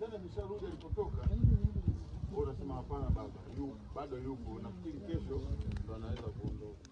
Ndani amesharudi alipotoka. Wewe unasema hapana baba, bado yupo. Nafikiri kesho ndo anaweza kuondoka.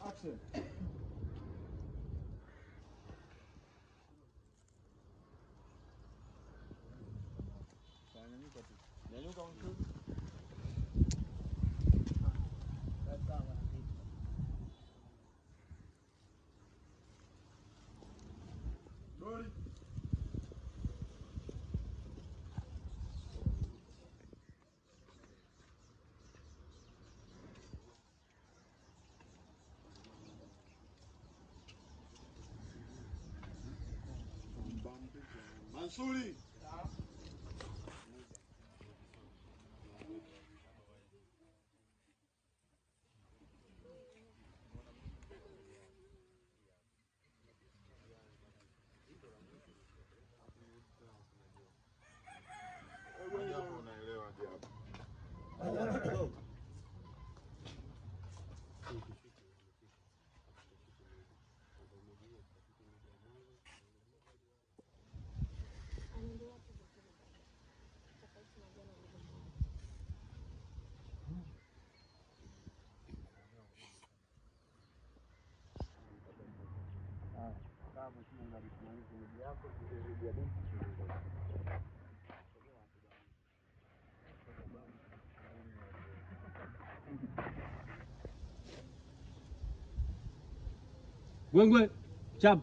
Action. Nyanyuka mtu. Goli. Mansuri. Hapo unaelewa hapo. Gwengwe, chap.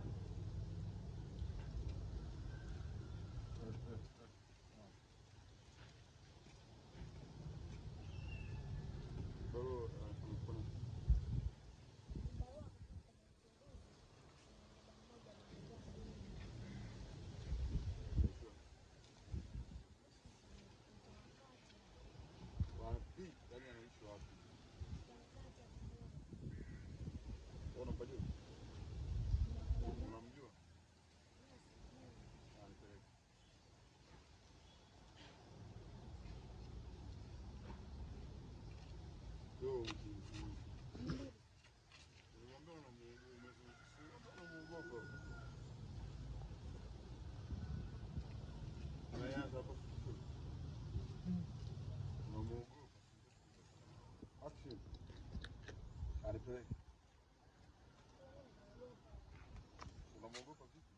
Unamuogopa vipi?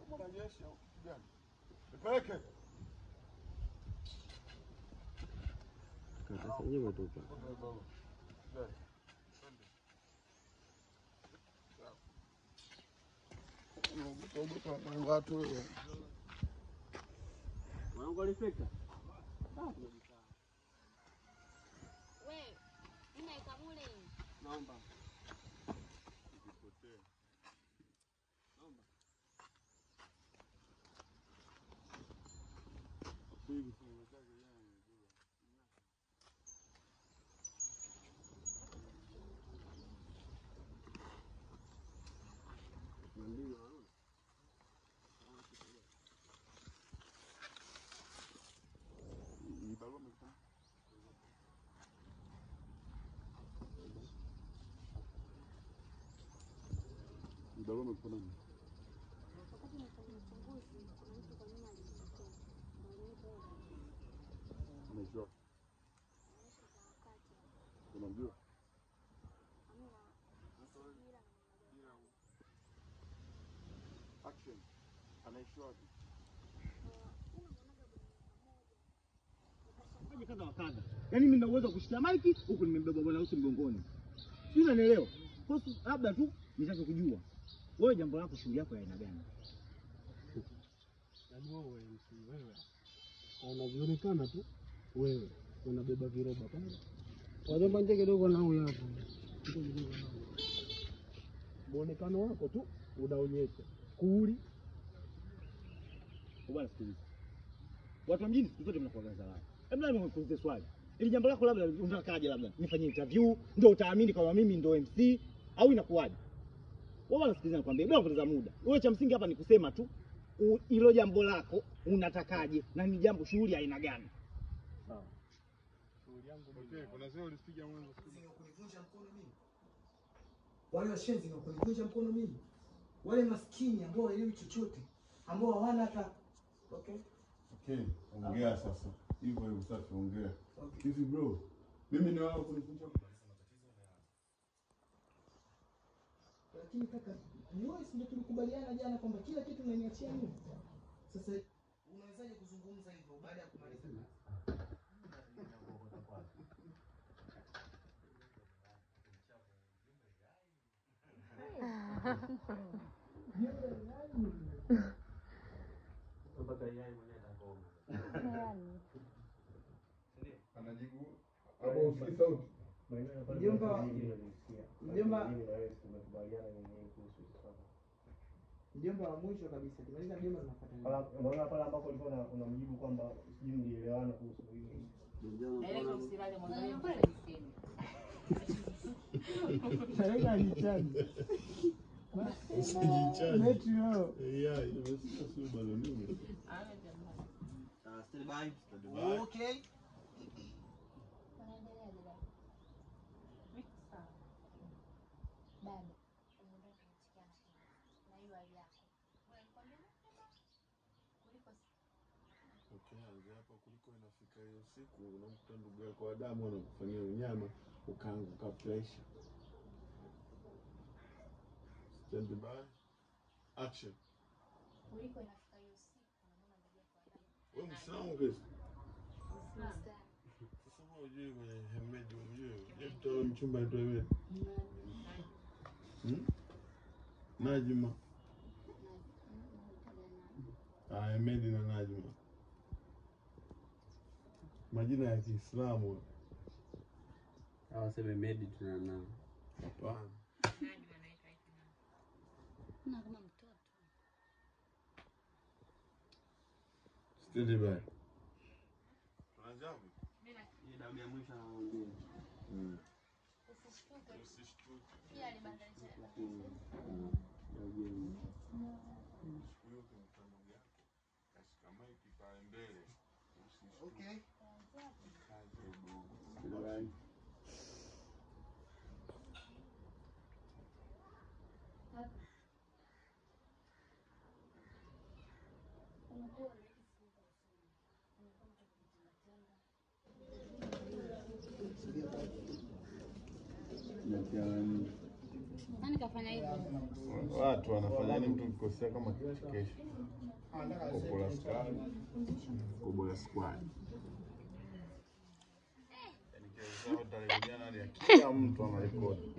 Mbona jeshi au kitu gani? Nipeleke. Kata sije kutupa. Watu wangu alifika. Wewe, nina ikamule. Naomba. Nipotee. Naomba. Bigi fungu zake yeye. Ndio naona. Barua umekutana? Barua umekutana? Wakati nafanya uchunguzi, kuna mtu kwa nyuma alijitoa. Unajua? Unamjua? Action. Anaishi wapi? Kaje kadha wakadha. Yaani mimi nina uwezo wa kushikia maiki huku nimembeba bwana Usi mgongoni. Sio unanielewa? Kwa sababu labda tu nitaka kujua. Wewe jambo lako shughuli yako ya aina gani? Najua wewe. Unavyoonekana tu wewe unabeba viroba pale. Wajomba nje kidogo na huyu hapo. muonekano wako tu unaonyesha kuli. Bwana sikiliza. Watu wa mjini siku zote mnakuwa gaza. Hebu nani nikuulize swali. Ili jambo lako labda unatakaje labda nifanyie interview ndio utaamini kama mimi ndio MC au inakuwaje? Wewe unasikiliza nakwambia bila kupoteza muda. Wewe cha msingi hapa ni kusema tu hilo jambo lako unatakaje na ni jambo shughuli aina gani? Sawa. Shughuli yangu okay, kuna zao ulipiga mwanzo kunivunja mkono mimi. Wale washenzi na kunivunja mkono mimi. Wale maskini ambao hawaelewi chochote, ambao hawana hata okay. Okay, ongea sasa. Hivyo safi ongea. Hivi bro, mimi ni wao kunivunja lakini kaka, ni wewe ndio tulikubaliana jana kwamba kila kitu unaniachia mimi. Sasa unawezaje kuzungumza hivyo baada ya kumaliza kazi? anajibu hapo usikii sauti. Mjomba wa mwisho kabisa. Tumaliza mjomba tunafuata. Unaona pale ambapo ulikuwa unamjibu kwamba sijui mlielewana kuhusu hiyo. Ndio usilale mwanzo pale niseme. Sasa ni chani. Usijichane. Metro. Yeah, imesikia sio baloni. Stand by. Okay. Ukianza hapa kuliko inafika hiyo siku unamkuta ndugu yako wa damu anakufanyia unyama ukaanguka pressure. Stand by. Action. Kuliko inafika hiyo siku unaona ndugu yako wa damu. Wewe Muislamu guys. Muislamu. Sasa unajui kwenye Hemedi unajui. Je, mtoto mchumba anaitwa Hemedi? Najma. Hemedi na Najma. Majina ya Kiislamu. Hawaseme Medi tunana. Hapana. Najma anaitwa hivi na kama mtoto. Stand by. Tunaanza Hii damu ya mwisho na mwingine. Usishtuke. Pia alibadilisha. Okay. Nani kafanya hivyo? Watu wanafanya nini mtu kikosea kama kichekesho? Kobola squad. Kobola squad. Yaani kesho tarehe nani ya kila mtu anarekodi.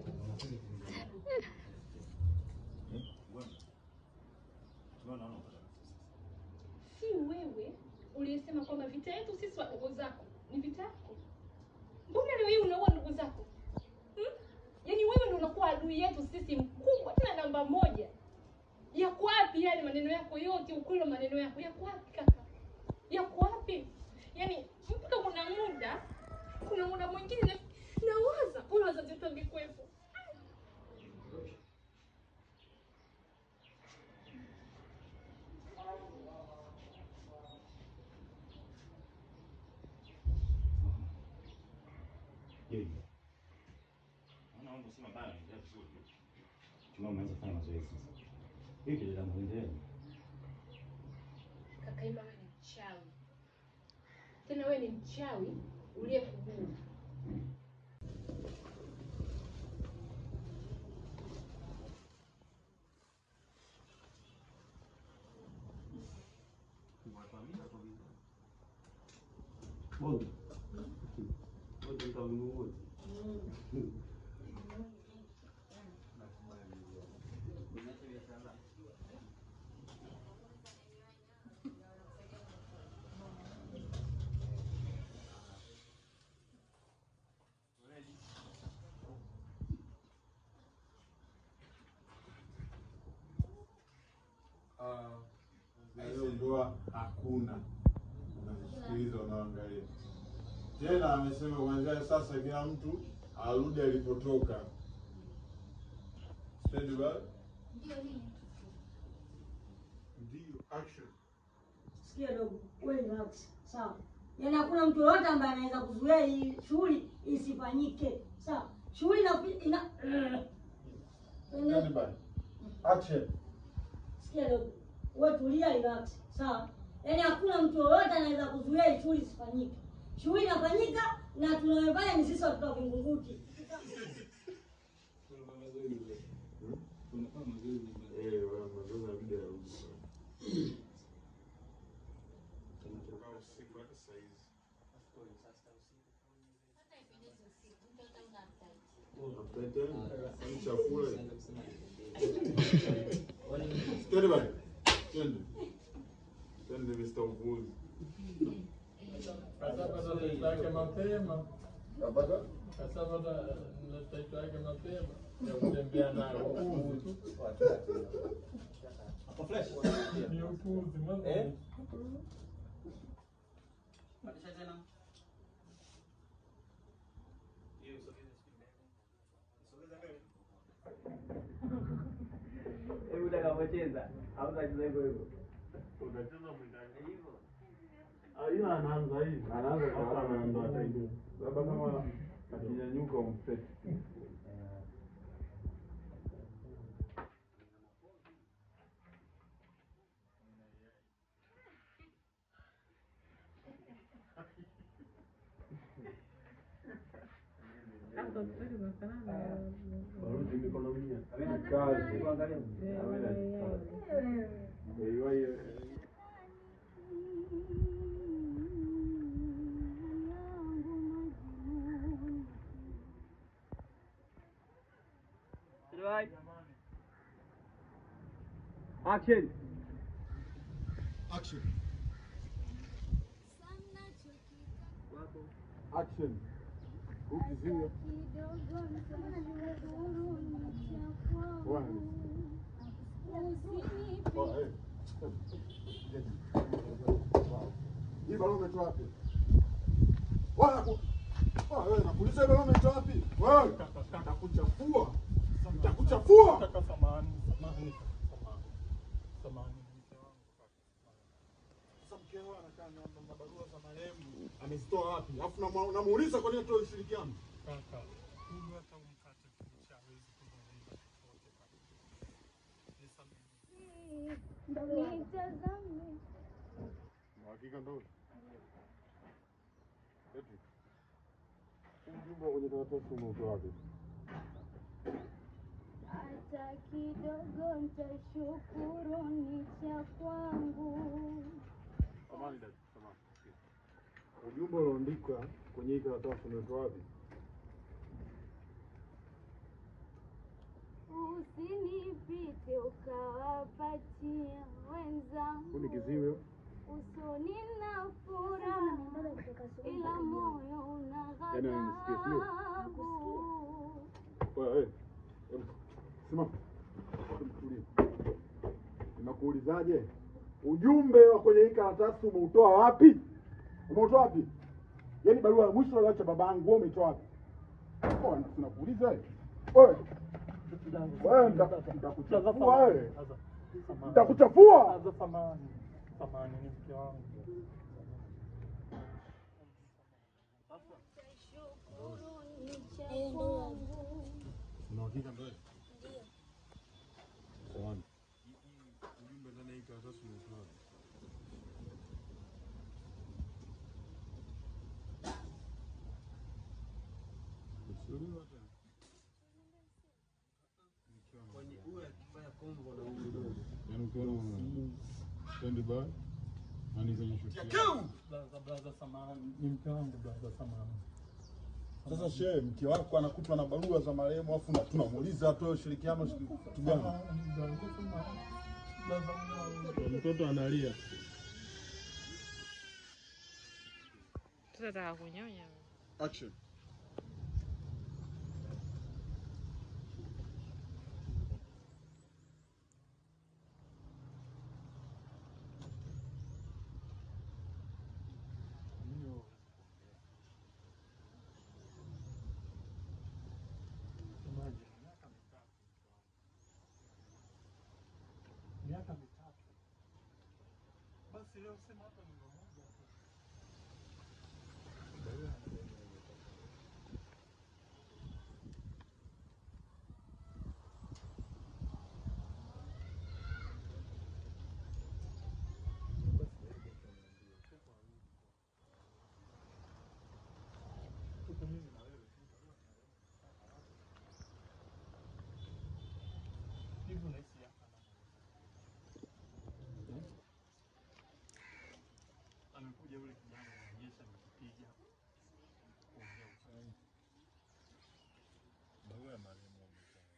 Si wewe uliyesema kwamba vita yetu sisi wadogo zako ni vita yako? Mbona leo hii unaua ndugu zako? Yaani wewe ndio unakuwa adui yetu sisi mkubwa tena namba moja. Yako wapi yale maneno yako yote, ukweli wa maneno yako? Yako wapi kaka? Yako wapi? Yaani mpaka kuna muda mwingine nawaza bora wazazi wetu wangekuwepo. Naomba usema bana ndio vizuri. Tunaanza kufanya mazoezi sasa. Hiki ndio muendelee. Kaka Ima, wewe ni mchawi. Tena wewe ni mchawi uliyekuburu. Bongo. Bongo ndio Mungu. na hiyo ndoa hakuna. Unasikiliza, unaangalia. Tena amesema kuanzia sasa kila mtu arudi alipotoka. Stand by. Ndio, action. Sikia dogo, wewe relax. Sawa. Yaani hakuna mtu yoyote ambaye anaweza kuzuia hii shughuli isifanyike. Sawa. Shughuli ina Stand by. Action. Sikia dogo, wewe tulia, relax. Sawa. Yaani hakuna mtu yoyote anaweza kuzuia hii shughuli isifanyike. Shughuli inafanyika na tunayofanya ni sisi watoto wa Vingunguti. Hebu nataka kucheza. Au unacheza hivyo hivyo? Unacheza mwendani hivyo? Ila anaanza hivi. Anaanza kwa anaanza hata hivi. Labda kama akinyanyuka umfete. Barudi mikono mia. Kazi. Hiyo. Action. Action. Action. Ukizinga. One. Oh, hey. Hii balon umetoa wapi? Wewe nakuuliza hii balon umetoa wapi? Wewe nitakuchafua. Nitakuchafua. Samahani. Sasa mkeo anakaa na barua za marehemu. Amezitoa wapi? Alafu namuuliza kwa nini atoe ushirikiano? Kaka, huyu hata umkate kucha hawezi kuzungumza chochote kaka. Nitazame. Hakika ndo. Eti. Ujumbe kwenye karatasi umeutoa wapi? Hata kidogo nitashukuru ni cha kwangu. Samahani dada, samahani. Ujumbe ulioandika kwenye hii karatasi umeutoa wapi? Usinipite ukawapatia wenzangu. Huni kiziwe. Usoni na furaha ila moyo una ghadhabu. Wewe, simama. Tulia. Ninakuulizaje? Ujumbe wa kwenye hii karatasi umeutoa wapi? Umeutoa wapi? Yaani barua ya mwisho aliacha babangu wewe umetoa wapi? Tunakuuliza wewe. Wewe nitakuchafua wewe. Nitakuchafua. Samahani ni mke wangu. Una hakika ndio? Ndio. Sawa. Ujumbe ndani ya hii karatasi umetoa wapi? Kwani huyu akifanya kombo na huyu Yaani ukiona stand by nani kwenye shuti. Blaza samahani. Ni mke wangu blaza samahani. Sasa shehe, mke wako anakutwa na barua za marehemu afu tunamuuliza atoe ushirikiano kitu gani? Mtoto analia. Tunataka kunyonya. Action. hata mitatu. Basi leo sema hata neno moja tu. Amekuja yule kijana anaonyesha amekipiga. Kuongea ukweli. Ndio ya marehemu amesema.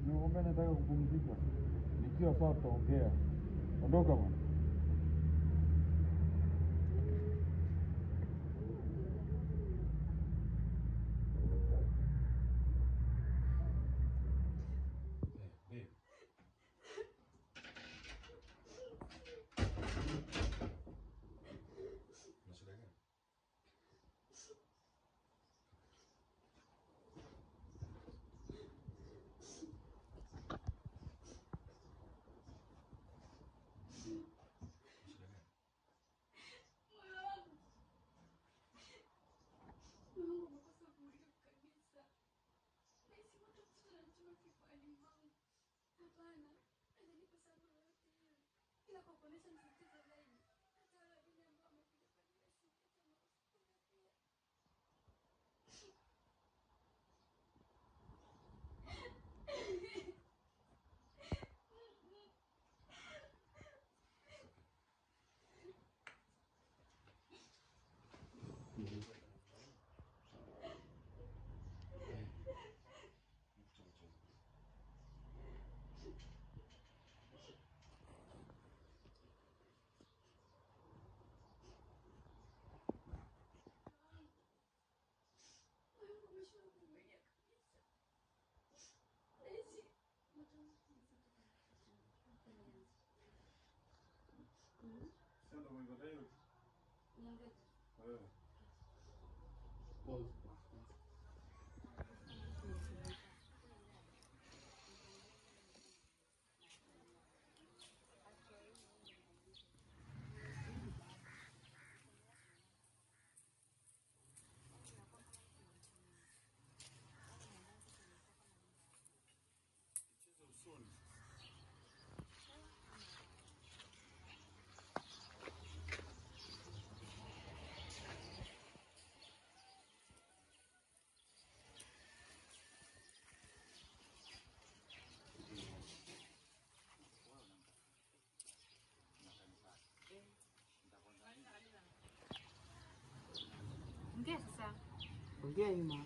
Nimekwambia nataka kupumzika. Nikiwa sawa tutaongea. Ondoka bwana. Ongea sasa. Ongea Ima.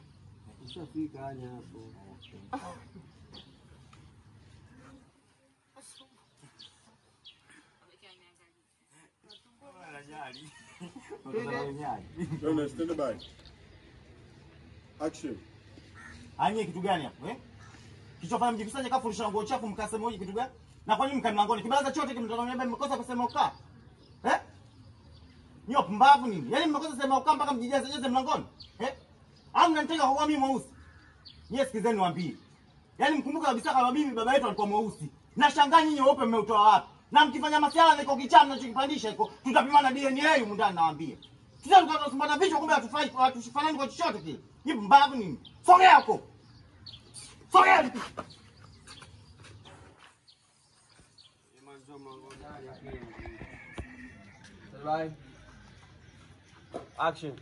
Ushafika hanya hapo. Don't stand by. Action. Anye kitu gani hapo eh? Kichofanya mjikusanye kafurisha nguo chafu mkasema hoji kitu gani? Na kwa nini mkae mlangoni? Kibaraza chote kimtazamia mmekosa kusema ukaa. Eh? Nyo pumbavu nini? Yaani mmekosa sema ukaa mpaka mjijaze mlangoni? Eh? Au mnanitaka kwa mimi mweusi? Nyie sikizeni niwaambie. Yaani mkumbuka kabisa kama mimi baba yetu alikuwa mweusi. Nashangaa nyinyi weupe mmeutoa wapi? Na mkifanya masiala niko kichaa mnachokipandisha iko. Tutapimana DNA huko ndani nawaambia. Sasa tukatasumbana vichwa kumbe hatufanani kwa chochote kile. Hivi mbavu nini? Sogea huko. Sogea. Bye. Action.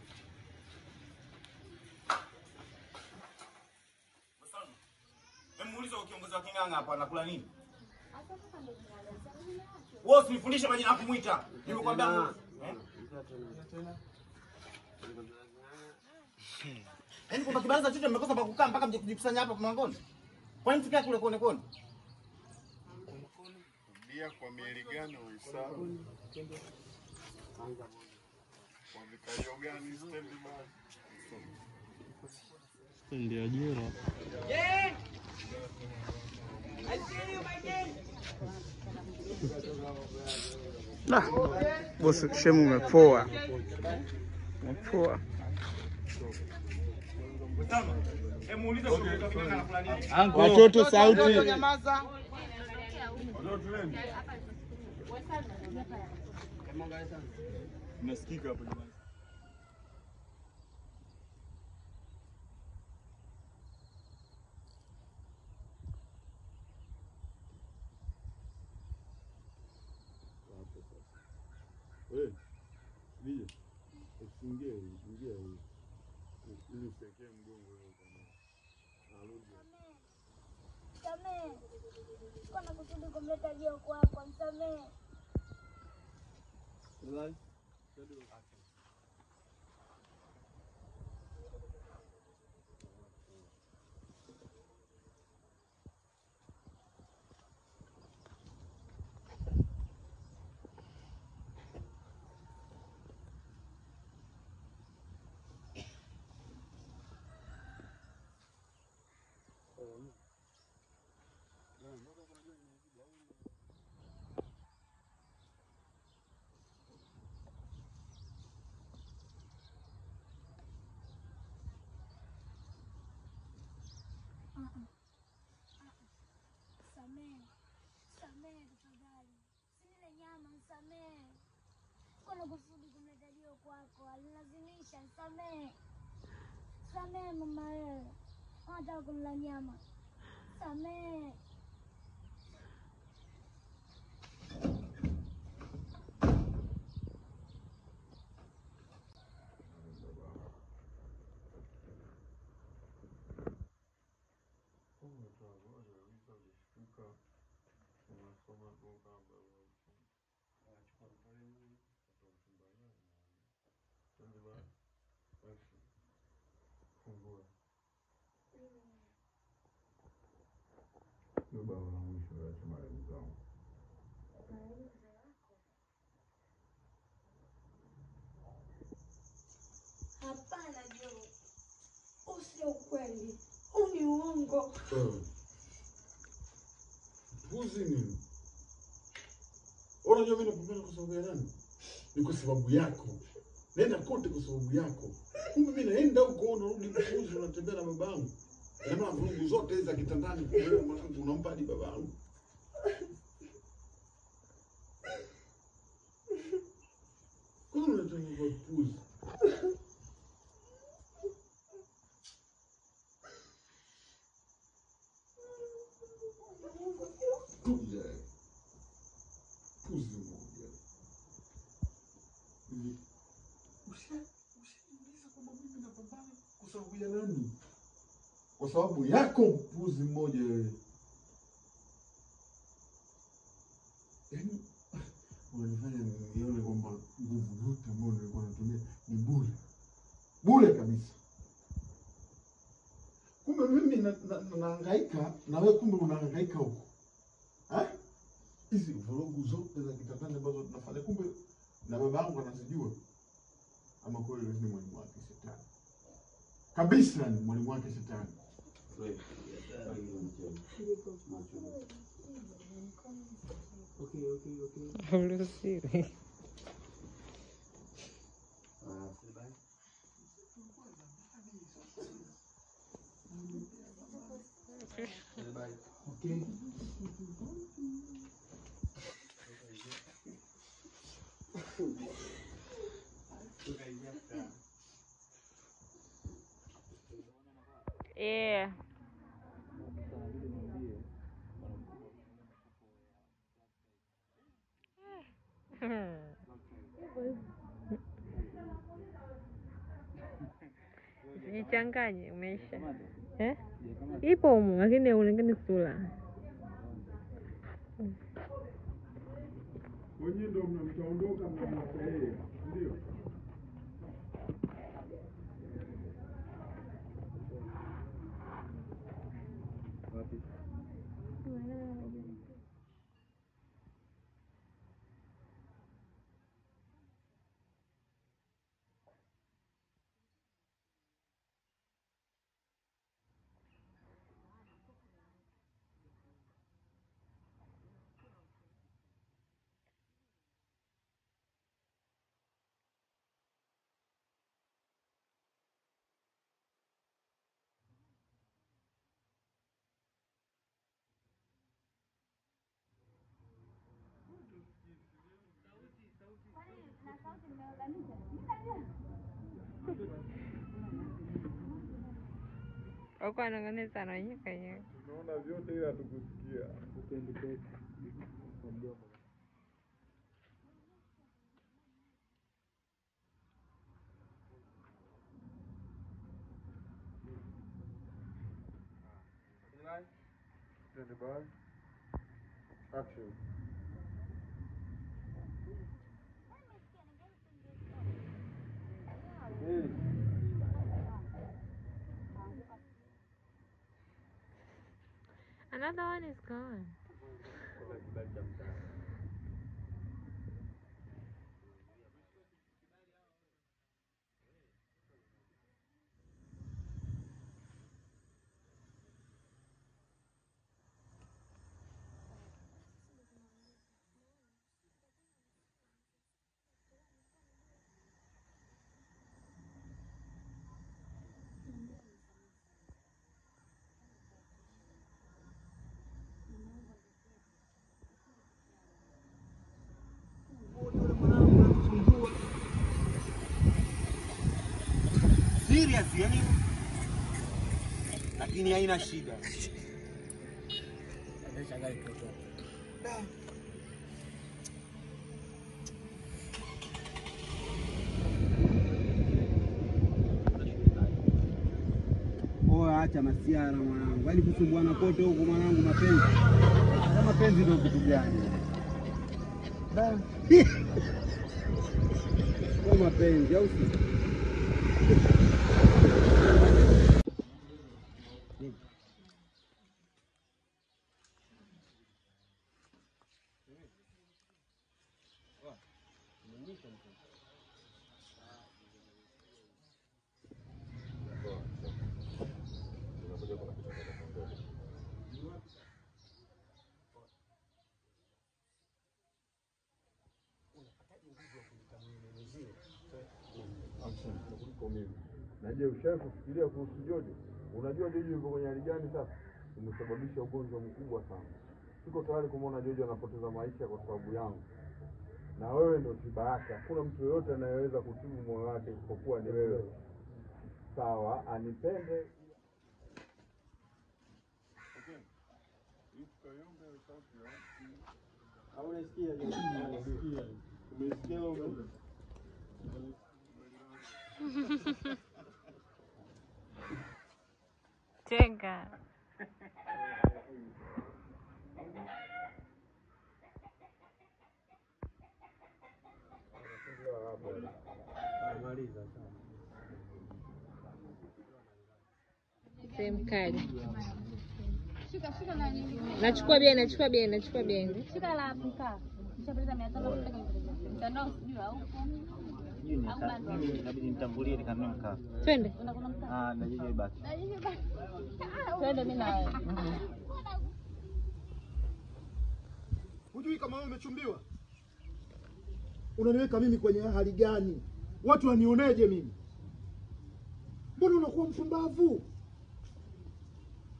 Muulize kiongozi wa King'ang'a hapa anakula nini? Wewe usinifundishe majina ya kumuita. Nimekwambia yaani kwa kibaraza chote mmekosa pa kukaa mpaka mje kujikusanya hapa mlangoni. Kwa nini tukae kule kone kone? Rudia kwa mieli gani uhesabu? Kwa vikalio gani stendi basi? Stendi ya jela. Bosi shemu umepoa. Umepoa. Watoto sauti. Nasikika hapo jamani. Wewe, nije. Usiingie, ingia huko. Ili usiwekee mgongo wewe kama. Arudi. Msamehe. Sikuwa nakusudi kumleta Jio kwako, msamehe. Nani? Samehe tafadhali. Sile nyama, samehe. Sikuwa nakusudi kumleta Jio kwako, alinilazimisha, samehe. Samehe mama wewe. Nataka kumla nyama. Samehe. Baba wa mwisho wa marehemu zangu. Hapana Jio. Usio ukweli. Huu ni uongo. Puzi nini? Unajua mimi nakupenda kwa sababu ya nani? Ni kwa sababu yako. Nenda kote kwa sababu yako. Kumbe mimi naenda huko narudi kufuzu unatembea na babangu. Jamaa vurugu zote hizo za kitandani kwa wewe mwanangu unampa hadi babangu. Kwa nini unataka kwa puzi? Kuja. Puzi moja. Usiniuliza kwamba mimi napambana kwa sababu ya nani? Kwa sababu yako mpuzi mmoja wewe. Yaani unanifanya nione kwamba nguvu yote ambayo nilikuwa natumia ni bure. Bure kabisa. Kumbe mimi nahangaika na wewe kumbe unahangaika huko. Hizi vurugu zote za kitandani ambazo tunafanya kumbe na babangu anazijua. Ama kweli ni mwalimu wake shetani. Kabisa ni mwalimu wake shetani. Okay. Okay. Yeah. Jichanganye umeisha. Ipo humu lakini haonekani sura. Wenyewe ndio mtaondoka mnaendelea. Ndio. Wako anaonekana ananyika yeye. Tunaona vyote ila tukusikia. Stand by. Action. Another one is gone. Serious yani, lakini haina shida. Acha masiara mwanangu, bali kusumbuana kote huko mwanangu, mapenzi. Kama mapenzi ndio kitu gani? Kwa mapenzi au si? Na je, ushawahi kufikiria kuhusu Jojo? Unajua Jojo yuko kwenye hali gani sasa? Umesababisha ugonjwa mkubwa sana. Siko tayari kumwona Jojo anapoteza maisha kwa sababu yangu. Na wewe ndio tiba yake. Hakuna mtu yoyote anayeweza kutibu moyo wake isipokuwa ni wewe. Sawa, anipende. Okay. Unasikia unasikia. Umesikia wewe? Tenga. Same kali. Shika nani? Nachukua bien. Shika la Afrika. Nishapeleza 500 kutoka mtandao sijui au inabidi nitambulie nikanunue mkaa. Twende. Na Jojo ibaki. Twende mimi na wewe. Hujui kama wewe umechumbiwa? Unaniweka mimi kwenye hali gani? Watu wanioneje mimi? Mbona unakuwa mpumbavu?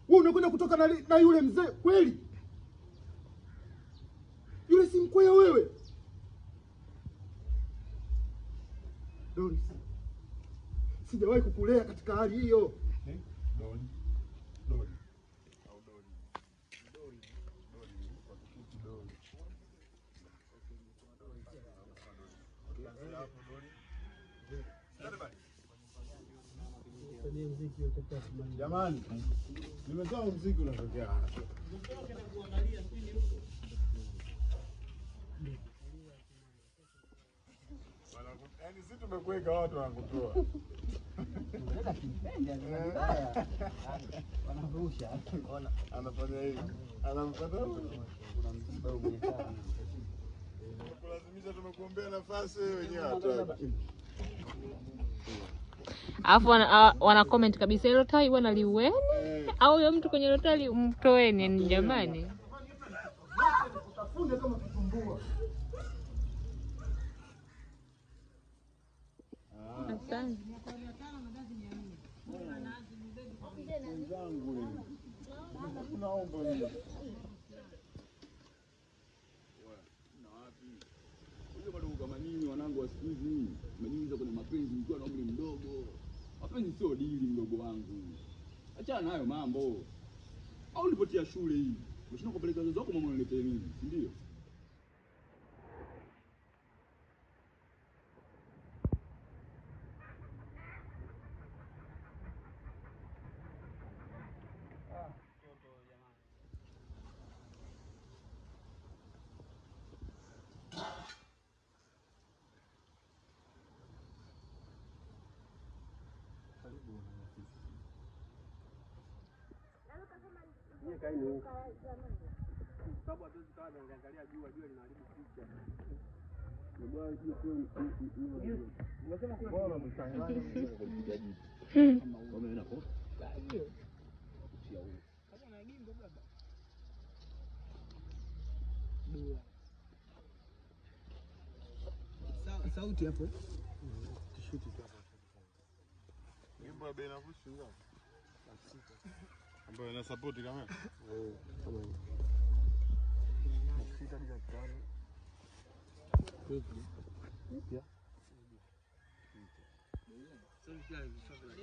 Wewe unakwenda kutoka na yule mzee kweli? Yule si mkwea wewe. Doris, sijawahi kukulea katika hali hiyo. Doris. Jamani, nimetoa muziki unatokea hapa. Yaani sisi tumekuweka watu wanakutoa. Unaleta kipende vibaya. Wanarusha. Anafanya hivi. Anampata huyo. Kuna msiba umekaa. Kulazimisha tumekuombea nafasi wenyewe hataki. Alafu wana comment kabisa hilo tai bwana liueni au yule mtu kwenye hilo tai mtoeni ni jamani. Utafune kama kitumbua. Asante. Tunaomba kama nyinyi wanangu wa siku hizi mmejiingiza kwenye mapenzi mkiwa na umri mdogo. Mapenzi sio dili mdogo wangu. Achana nayo mambo. Au ulipotia shule hii. Unashinda kupeleka wazazi wako mama uniletee mimi, si ndio? Sababu hatuwezi kawa naangalia jua linaharibu picha. Unasema kuna bora mchanganya kupiga jibu. Kama unaona hapo. Hiyo. Kama na gimbo baba. Sauti hapo. Tishuti hapa. Gimbo ya bei nafuu shilingi ngapi? Ambayo ina support kama? Kama hiyo. Sita bila tano. Mpya.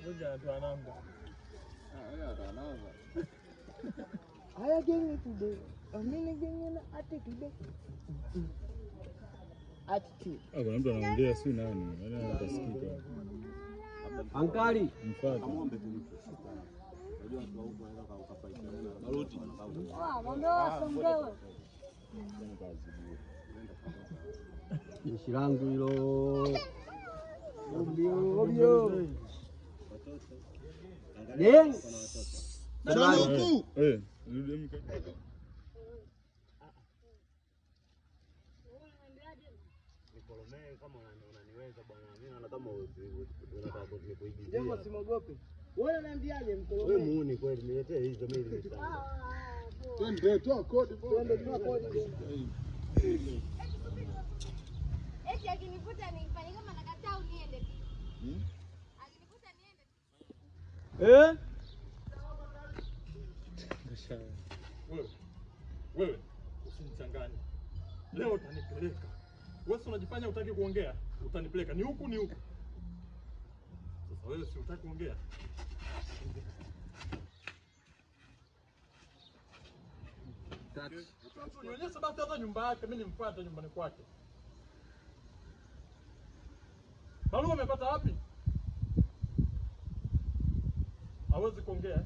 Ngoja ndo ananga. Haya anaanza. Haya genge today. Amini genge na ate today. Ati. Kuna mtu anaongea si nani? Yaani anasikika. Ankali. Mfuate. Muombe tu. Unajua watu huko wanaweza kukafaitiana na baruti. Mwambie wasongewe. Jeshi langu hilo. Obio. Deng. Chalo ku. Rudi mka. Nikolomee kama unaniweza bwana. Mimi naona kama unataka kunikuibia. Jambo simogope. Wewe unaniambiaje mkoloni? Wewe muone kweli niletee hizo mimi sana. Twende toa kodi bwana. Twende toa kodi. Eti akinivuta nifanye kama nakataa uniende. Akinivuta niende. Wewe usinichanganye. Leo utanipeleka. Wewe unajifanya hutaki kuongea, utanipeleka. Ni huku ni huku. Sasa wewe si hutaki kuongea. Nionyesha basi hata nyumba yake, mimi nimfuate nyumbani kwake. Barua umepata wapi? Hawezi kuongea.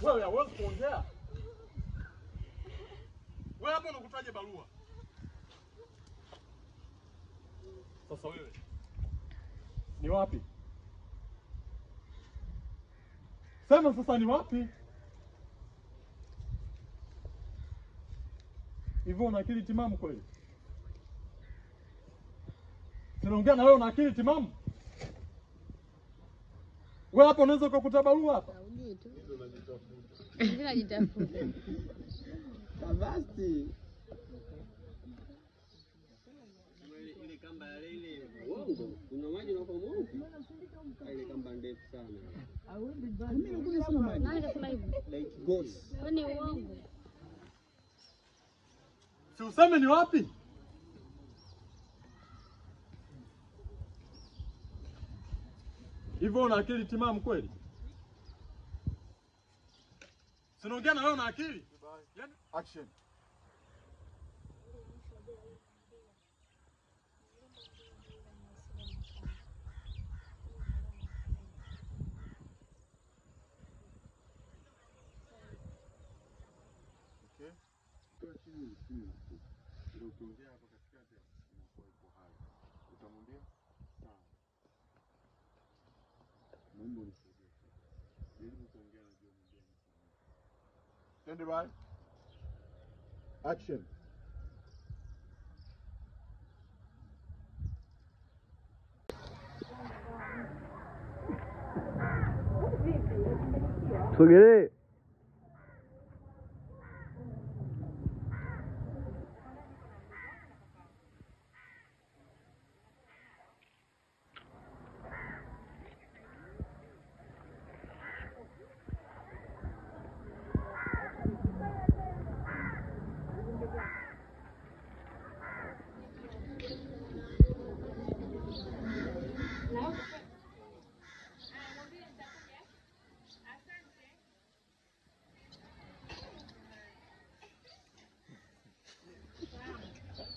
Wewe hawezi kuongea. Wewe hapo unakutaje barua? Sasa wewe ni wapi? Sema sasa ni wapi? Hivyo una akili timamu kweli? Tunaongea na wewe una akili timamu? Wewe hapo unaweza kukuta barua hapa? Ujui tu. Ndio jitafuta. Basti. Ile kamba ya ile uongo. Kuna maji na kwa Mungu. Mimi nakuja sana maji. Nani kasema hivyo? Like ghost. Kwani uongo? Si useme ni wapi? Hivyo una akili timamu kweli? Sinaongea na wewe una akili? Yaani Action. Okay. Kwa chini. Ndio ukiongea hapo katikati inakuwa ipo hai. Utamwambia? Sawa. Mungu nisaidie. Jaribu kuongea na John mwambie nisaidie. Stand by. Action. Sogelee.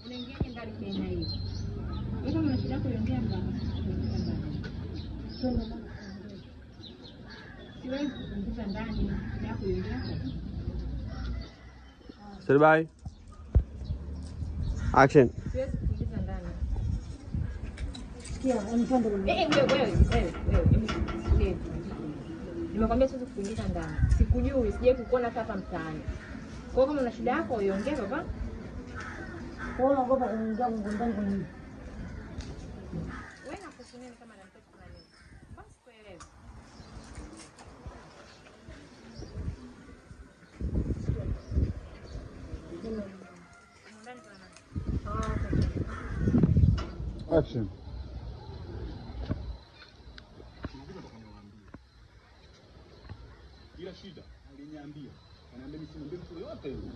Unaingiaje ndani tena hivi? Wewe kama una shida kuongea mbona? Siwezi kuingiza ndani ya kuongea. Stand by. Action. Siwezi kuingiza ndani. Sikia, anipande kwa. Wewe. Nimekwambia siwezi kuingiza ndani. Sikujui, sijai kukuona hapa mtaani. Kwa hiyo kama una shida yako uiongee baba. Kwa hiyo unaogopa kuingia ndani kwa nini? Wewe nakusunia kama na mtoto fulani. Basi kuelewa. Action. Ila shida aliniambia. Anaambia nisimwambie mtu yote yule.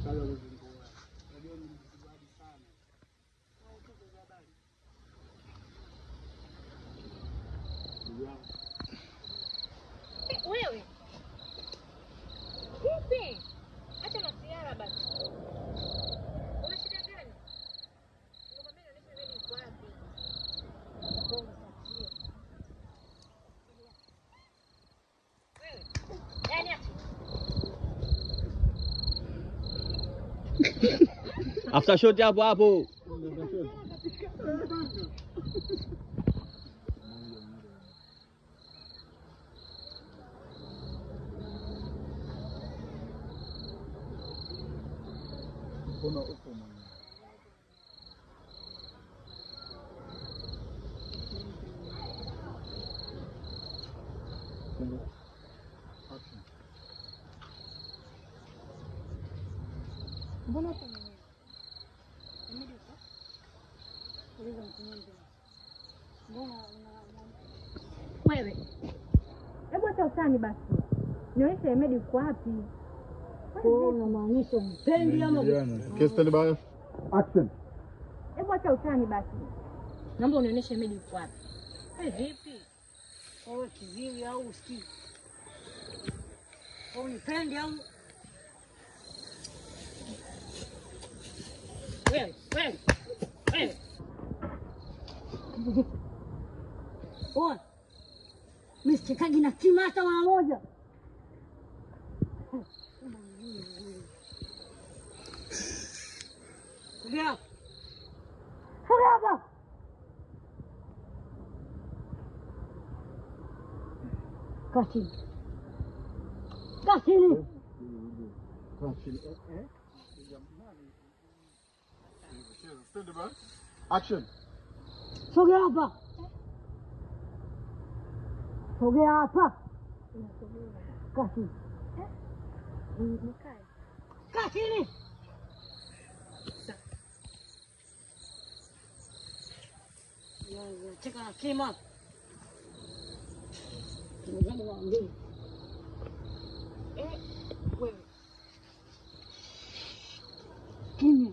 Sasa unajua ni mzigo sana. Wewe. Vipi? Acha masiara basi. Una shida gani? Nimekwambia nionyeshe mimi niko wapi. Wewe. Yaani After shot hapo hapo. Mbona uko mwenyewe? Action. Mbona uko mwenyewe? Emedi uko? Uliza mwenyewe. Mbona wewe. Hebu acha utani basi. Nionyeshe Emedi uko wapi? Kwa unamaanisha mpendi ama Okay, stand by. Action. Hebu acha utani basi. Naomba unionyeshe Emedi uko wapi? Wewe vipi? Wewe kivivi au usikii? Wewe unipendi au? Wewe. Oa. Msichekagi na kimata mara moja. Sogea. Sogea hapa. Kasi. Kasi. Stand by. Action. Sogea hapa. Sogea hapa. Kasi. Kasi. Cheka na kima. Tunazaje waongee. Wewe. Kimya.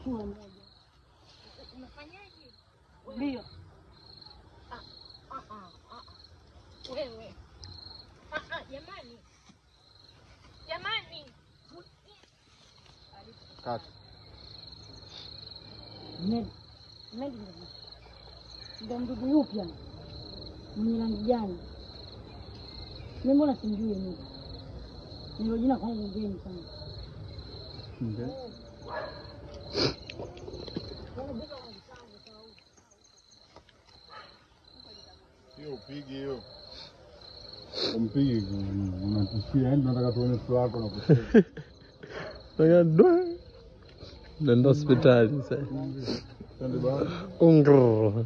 Sura moja. Unafanyaje? Ndio. Wewe. Jamani. Jamani. Kaka. Nenda ndio mdudu yupi yani? Mwenye rangi gani? Mimi mbona simjui mimi? Nilo jina kwangu ngeni sana. Ndio. Hiyo upigi hiyo. Umpigi unatishia, yani tunataka tuone sura yako na kusema. Nanga dwe. Nenda hospitali sasa. Twende bwana. Ungr.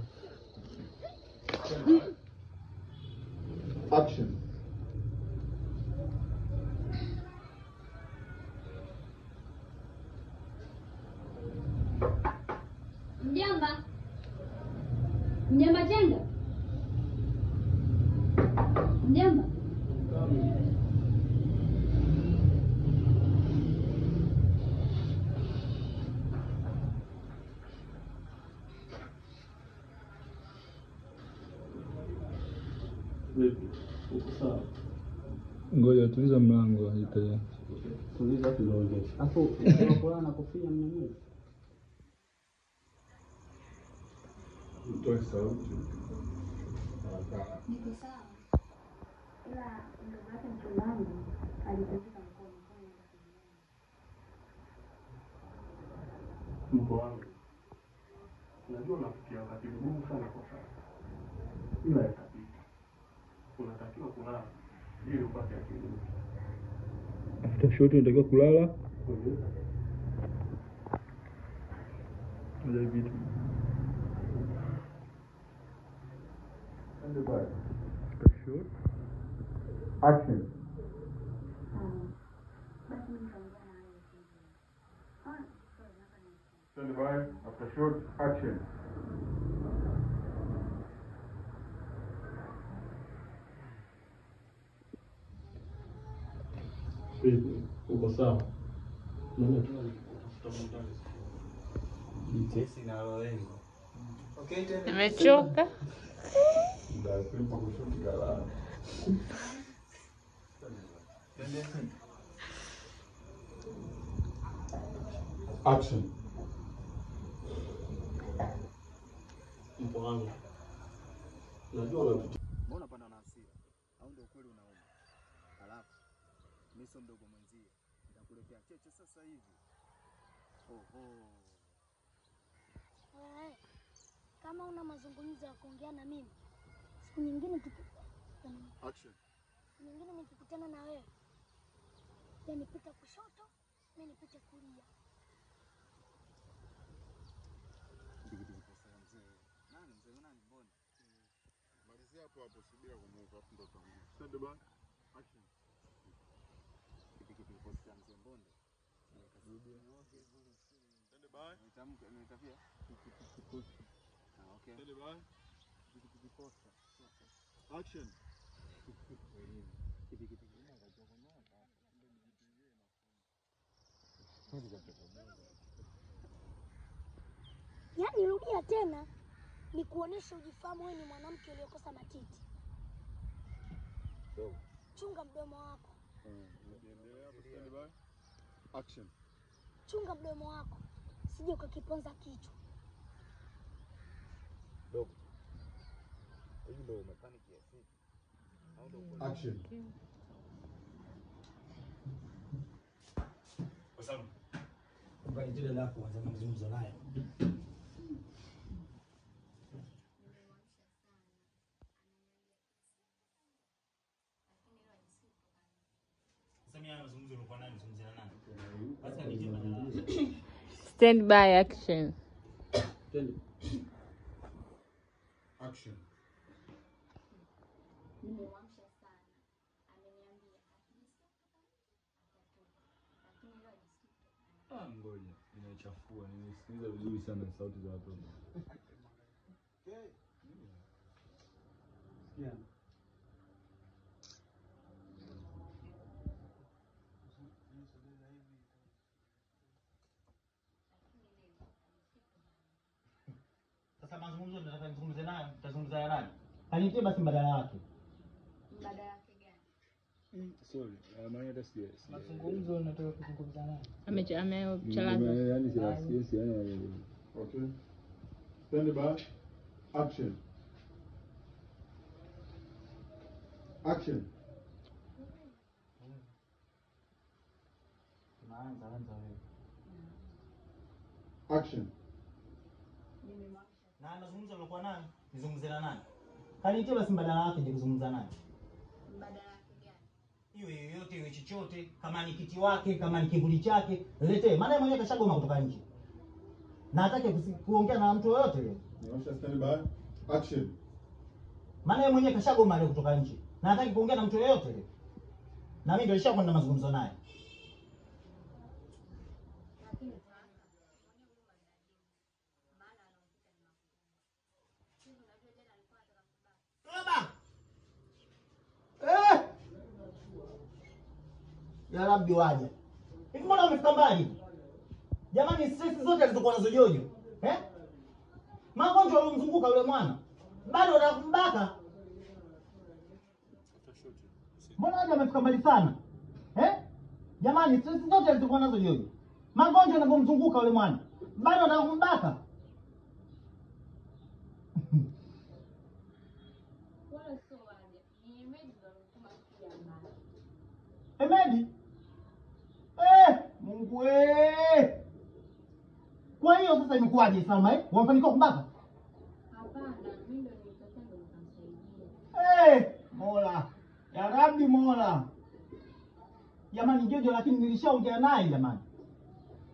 Action. Mjomba. Mjomba Chenga. Mjomba. Ngoja tuliza mlango haita. Tuliza tunaongea. Hapo unakuwa na kofia mwenyewe. Utoe sauti. Niko sawa. Ila ndio hata mchumba wangu alipeleka mkono Mko wangu. Najua unafikia wakati mgumu sana kwa sasa. Ila itapita. Unatakiwa kulala ili upate akili. After shot unatakiwa kulala. Ndio vitu. Twende bwana. After shot. Action. Stand by. After shot. Action. Uko sawa? Nani tunatafuta mtani? Jesi na Lorengo. Okay, tena. Nimechoka. Ndio kwenda kushuti kala. Action. Mpo wangu. Najua unapitia. Mbona unapanda na hasira? Au ndio kweli unauma? Alafu mimi sio mdogo mwenzie. Nitakuletea cheche sasa hivi. Kama una mazungumzo ya kuongea na mimi, siku nyingine Action. nyingine nikikutana na wewe, yani nipite kushoto, mimi nipite kulia. Nani mbona? Malizia hapo hapo, subira kumuka hapo ndo tangu. Stand by. Action. Posta mzee Mbonde. Stand by. Nitapia. Okay. Stand by. Posta. Action. Yaani rudia tena, ni kuonesha ujifahamu wewe ni mwanamke uliyokosa matiti. Chunga mdomo wako. Endelea hapo, stand by. Action. Chunga mdomo wako. Sije ukakiponza kichwa. Dogo. Hivi ndio umepanic kiasi. Action. Kwa sababu ukanitia dada yako kwanza mazungumzo naye. Stand by. Action. Action. Ngoja, inachafua. Nimesikiliza vizuri sana sauti za watoto. Yeah. mazungumzo nataka nizungumze naye, tutazungumza na nani? Kanitie basi mbadala wake. Mbadala wake gani? Sorry, maana hata si mazungumzo nataka kuzungumza naye. Amechalaza. Yaani yes, yani. Okay. Stand by. Action. Action. Anza wewe. Action. Na mazungumzo alikuwa nayo, nizungumze na nani? Kanitie basi mbadala wake je kuzungumza naye. Mbadala wake gani? Hiyo yoyote iwe chochote, kama ni kiti wake, kama ni kivuli chake, letee. Maana yeye mwenyewe kashagoma kutoka nje. Na hataki kuongea na mtu yoyote leo. Nyosha stand by. Action. Maana yeye mwenyewe kashagoma leo kutoka nje. Na hataki kuongea na mtu yoyote leo. Na mimi ndio nishakwenda mazungumzo naye. Ya Rabbi waje. Hivi mbona umefika mbali? Jamani stress zote alizokuwa nazo Jojo. Magonjwa yalomzunguka yule mwana. Bado anakumbaka. Mbona waje amefika mbali sana? Jamani stress zote alizokuwa nazo Jojo. Magonjwa yanapomzunguka yule mwana. Bado anakumbaka. Wala sio waje. Ni Hemedi ndio alikuwa kuja mbali. Hemedi? Mungu Kwa hiyo sasa imekuwaje Salma Wamefanikiwa kumbaka? Hapana, mimi ndio nilitaka ndo nikamsaidia. Mola. Ya Rabbi Mola. Jamani Jojo lakini nilishaongea naye jamani.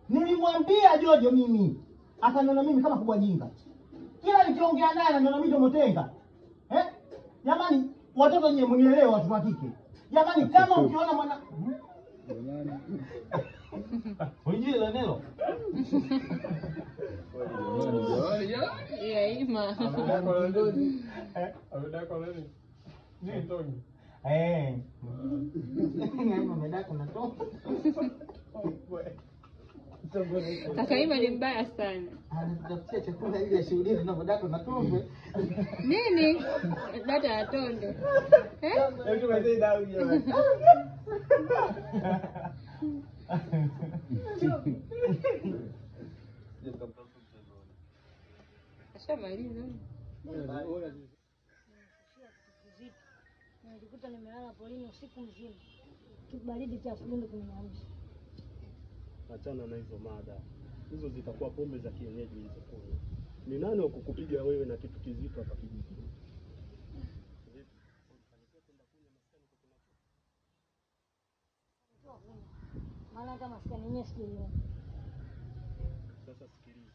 Nilimwambia Jojo mimi. Akaniona mimi kama kubwa jinga. Kila nikiongea naye ananiona mimi ndo motenga. Jamani watoto nyewe mnielewe watu wa kike. Jamani kama ukiona mwana Jamani. Unijui ile neno? Yeah, ima. Amedaka nini? Ni Tony. Amedaka na Tony. Kaka Ima ni mbaya sana. Anatafutia chakula ili ashuhudie tunavyodaka na Tony. Nini? Data ya tonde. Hebu mzee dawa hiyo. Ashamaliza. Nilikuta nimelala polini usiku mzima. Kibaridi cha asubuhi ndio kimeniamsha. Achana na hizo mada. Hizo zitakuwa pombe za kienyeji hizo kunywa. Ni nani wa kukupiga wewe na kitu kizito hapa kijijini? Maana kama maskani yenyewe sikiliza. Sasa sikiliza.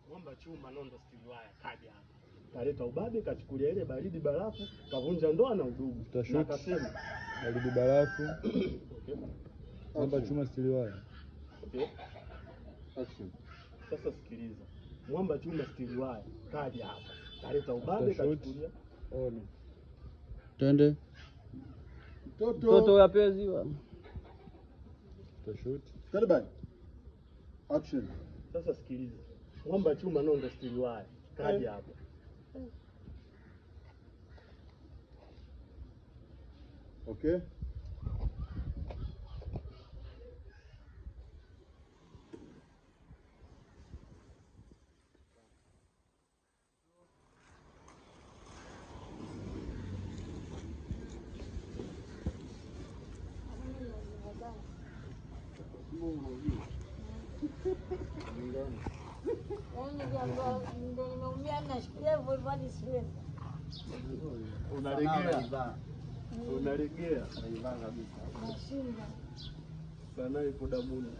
Mwamba chuma nondo stili waya kaja hapa. Kaleta ubabe kachukulia ile baridi barafu, kavunja ndoa na udugu. Na akasema baridi barafu. Okay. Mwamba chuma stili waya. Okay. Action. Sasa sikiliza. Mwamba chuma stili waya kaja hapa. Kaleta ubabe kachukulia. Ona. Twende. Toto ya pezi wa. Tutashoot. Stand by. Action. Sasa sikiliza. Mwamba chuma nondo stili waya kaja hapa. Okay. Ndio nimeumia na shikilia hivyo hadi siwezi. Unalegea. Unalegea. Nashinda. Sana ipo damuni.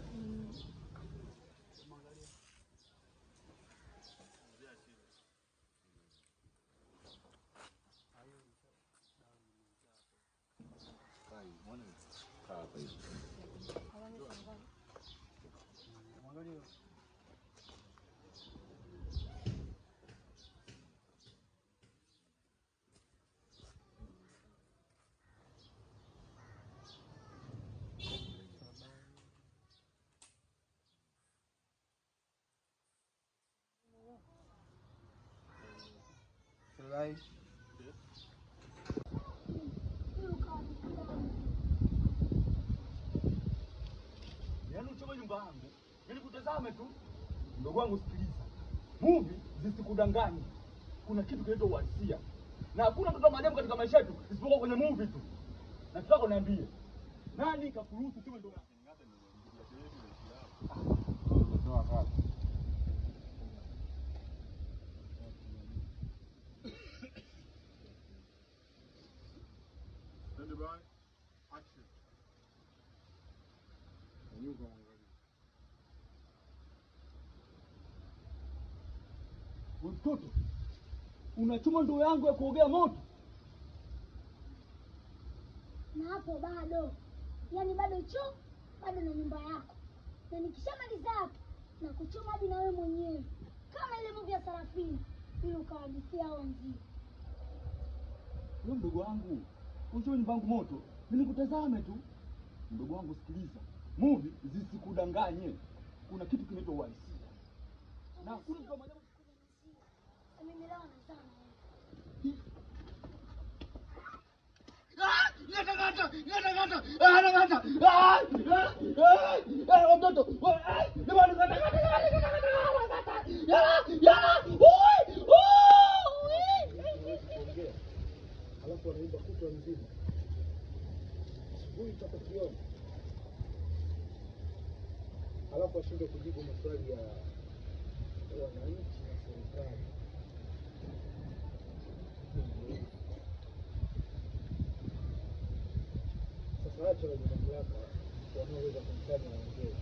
Bye. Yaani uchome nyumba yangu, yaani kutazame tu. Ndugu wangu sikiliza. Movie zisikudanganye. Kuna kitu kinaitwa uhalisia. Na hakuna mtoto maajabu katika maisha yetu isipokuwa kwenye movie tu. Na tutako niambie. Nani kakuruhusu uchome ndoa yako? Stand by. Action. Nyuka mwangalia. Mtoto, unachoma ndoo yangu ya kuogea moto? Na hapo bado, yaani bado bado na nyumba yako, na nikishamaliza hapo na kuchoma hadi na wewe mwenyewe kama ile movie ya Sarafina ili ukahadithia wenzio. Wewe mdogo wangu, uchome nyumba yangu moto, mimi nikutazame tu. Mdogo wangu sikiliza, movie zisikudanganye. Kuna kitu kinaitwa uhalisia. Na kuna mtu maajabu. Mimi leo nazama. Alafu anaiba kutwa nzima. Asubuhi tutakiona. Alafu ashinde kujibu maswali ya wananchi na serikali. Sasa acha wenye mamlaka wanaoweza kumfanya aongee.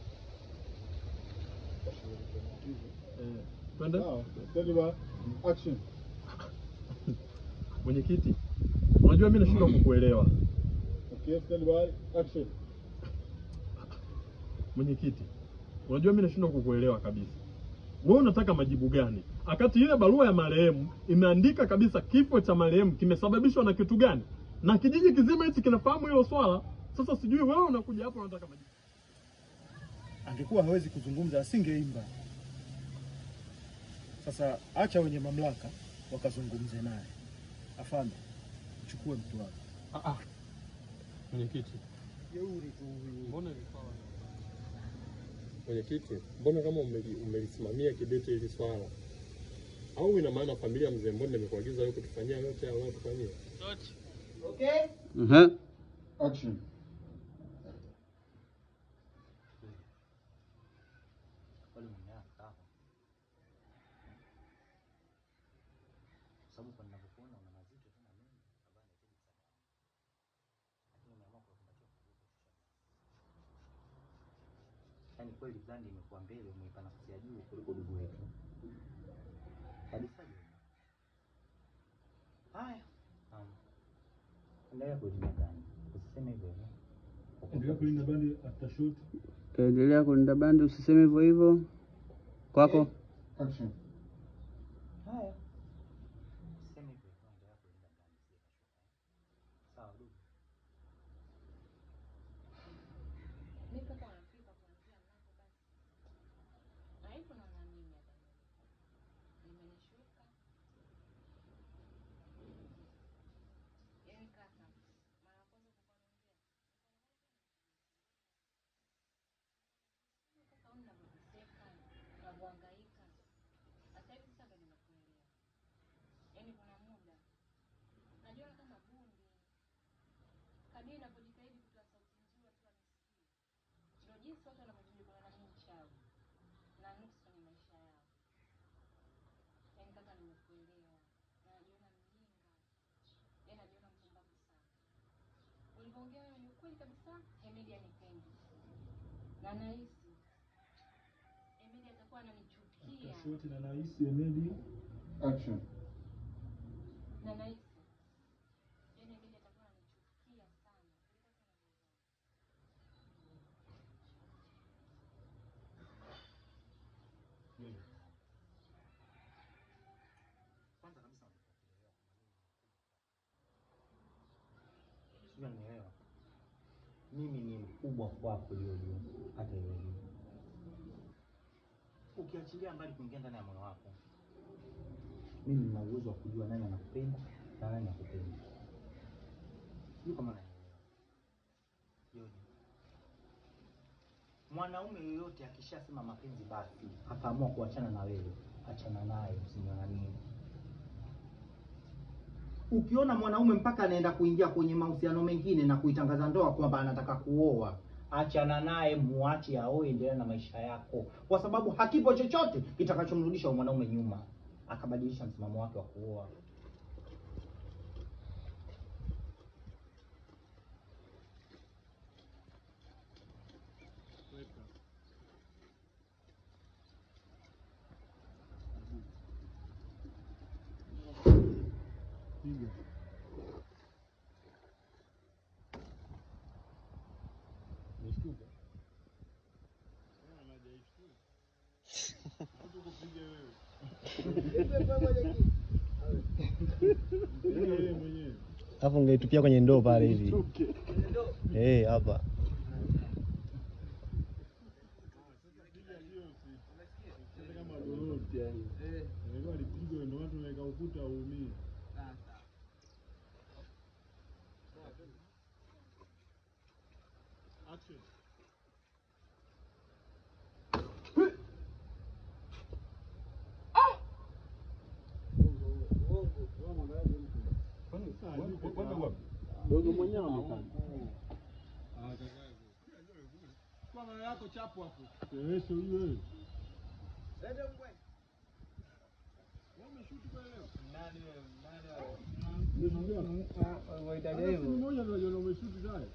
Twende. Stand by. Action. Mwenyekiti, unajua mimi nashindwa kukuelewa. Okay, stand by. Action. Mwenyekiti, unajua mimi nashindwa kukuelewa kabisa. Wewe unataka majibu gani? Akati ile barua ya marehemu imeandika kabisa kifo cha marehemu kimesababishwa na kitu gani? Na kijiji kizima hichi kinafahamu hilo swala. Sasa sijui wewe unakuja hapo unataka majibu. Angekuwa hawezi kuzungumza asingeimba. Sasa acha wenye mamlaka wakazungumze naye. Afande, chukue mtu wako. Mwenyekiti. Jeuri tu huyu. Mbona ni sawa? Mwenyekiti, mbona kama umelisimamia kidete hili swala? Au ina maana familia mzee Mbonde imekuagiza wewe kutufanyia yote au tufanyie? Okay? Action. Yaani kweli brand imekuwa mbele, umeipa nafasi ya juu kuliko dugu wetu. Kabisa. Haya. Endelea kulinda bandi. Usiseme hivyo. Endelea kulinda bandi after shoot. Endelea kulinda bandi, usiseme hivyo hivyo. Kwako. Action. Haya. Usiseme hivyo, endelea kulinda bandi. Sawa dugu. Jinsi watu wanavyojua na mimi chao na nusu kwenye maisha yao. Yaani kaka nimekuelewa. Na najiona mjinga. Yaani najiona mpumbavu sana. Ulivyoongea wewe ni ukweli kabisa, Hemedi anipendi. Na nahisi Hemedi atakuwa ananichukia. Shoot na nahisi Hemedi. Action. Na nahisi yaani Hemedi atakuwa ananichukia sana. Kwanza kabisa unanielewa. Mimi ni mkubwa kwako leo hata leo. Ukiachilia mbali kuingia ndani ya moyo wako. Mimi nina uwezo wa kujua nani anakupenda na nani hakupendi. Sio kama nani. Mwanaume yoyote akishasema mapenzi basi, akaamua kuachana na wewe, achana naye, msinyang'anie. Ukiona mwanaume mpaka anaenda kuingia kwenye mahusiano mengine na kuitangaza ndoa kwamba anataka kuoa, achana naye, muache aoe, endelea na maisha yako, kwa sababu hakipo chochote kitakachomrudisha mwanaume nyuma akabadilisha msimamo wake wa kuoa. Hapo ungeitupia kwenye ndoo pale hivi. Hapa. Dogo mwenyewe amekaa. Kwa maana yako chapu hapo. Kesho hiyo. Ndio ngwe. Wewe umeshuti kwa leo? Nani wewe? Waitaje hivyo? Mmoja ndio umeshuti naye.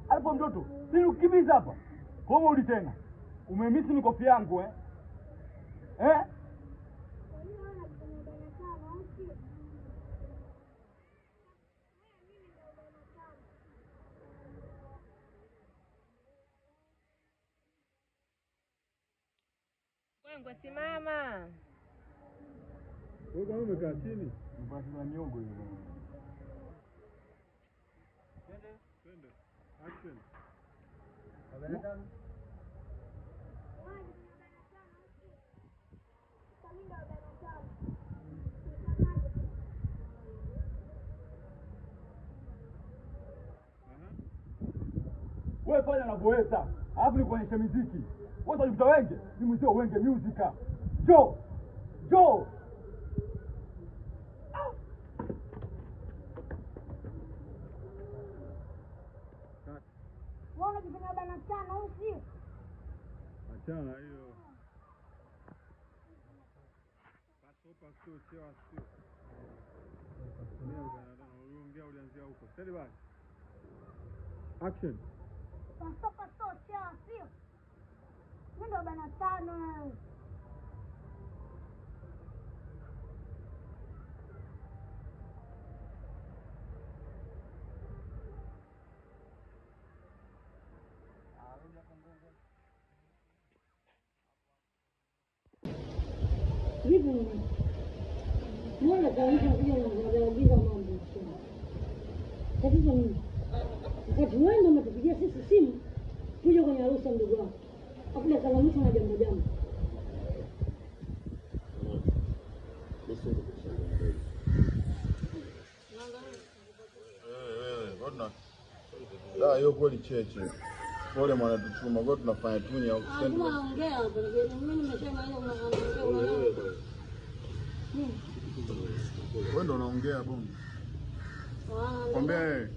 Hapo mtoto, sisi ukimbiza hapa. Koma uli tena. Umemisi ni kofi yangu eh? Kwangu simama. Wewe kama umekaa chini, mpaka na nyongo hiyo. Twende. Action. Wewe fanya unavyoweza. Alafu nikuonyeshe muziki. Wewe unajikuta wenge, ni mzee wenge music. Jo. Wewe unajifanya bana sana au sio? Achana hiyo. Paso sio. Ulianzia huko. Steady back. Action. Paso sio. Mimi ndo bana tano wewe. Vipi mimi? Mbona kaanza kuja na kuagiza mambo sana? Tatizo nini? Wakati wewe ndio umetupigia sisi simu tuje kwenye harusi ya mdogo wako. Hakuna kalamusha na jambo. Hiyo kweli cheche. Pole mwana tuchuma, kwa tunafanya tunya au kusema. Unaongea hapo, mimi nimesema ile unaongea. Wewe ndo unaongea bongo. Kwambia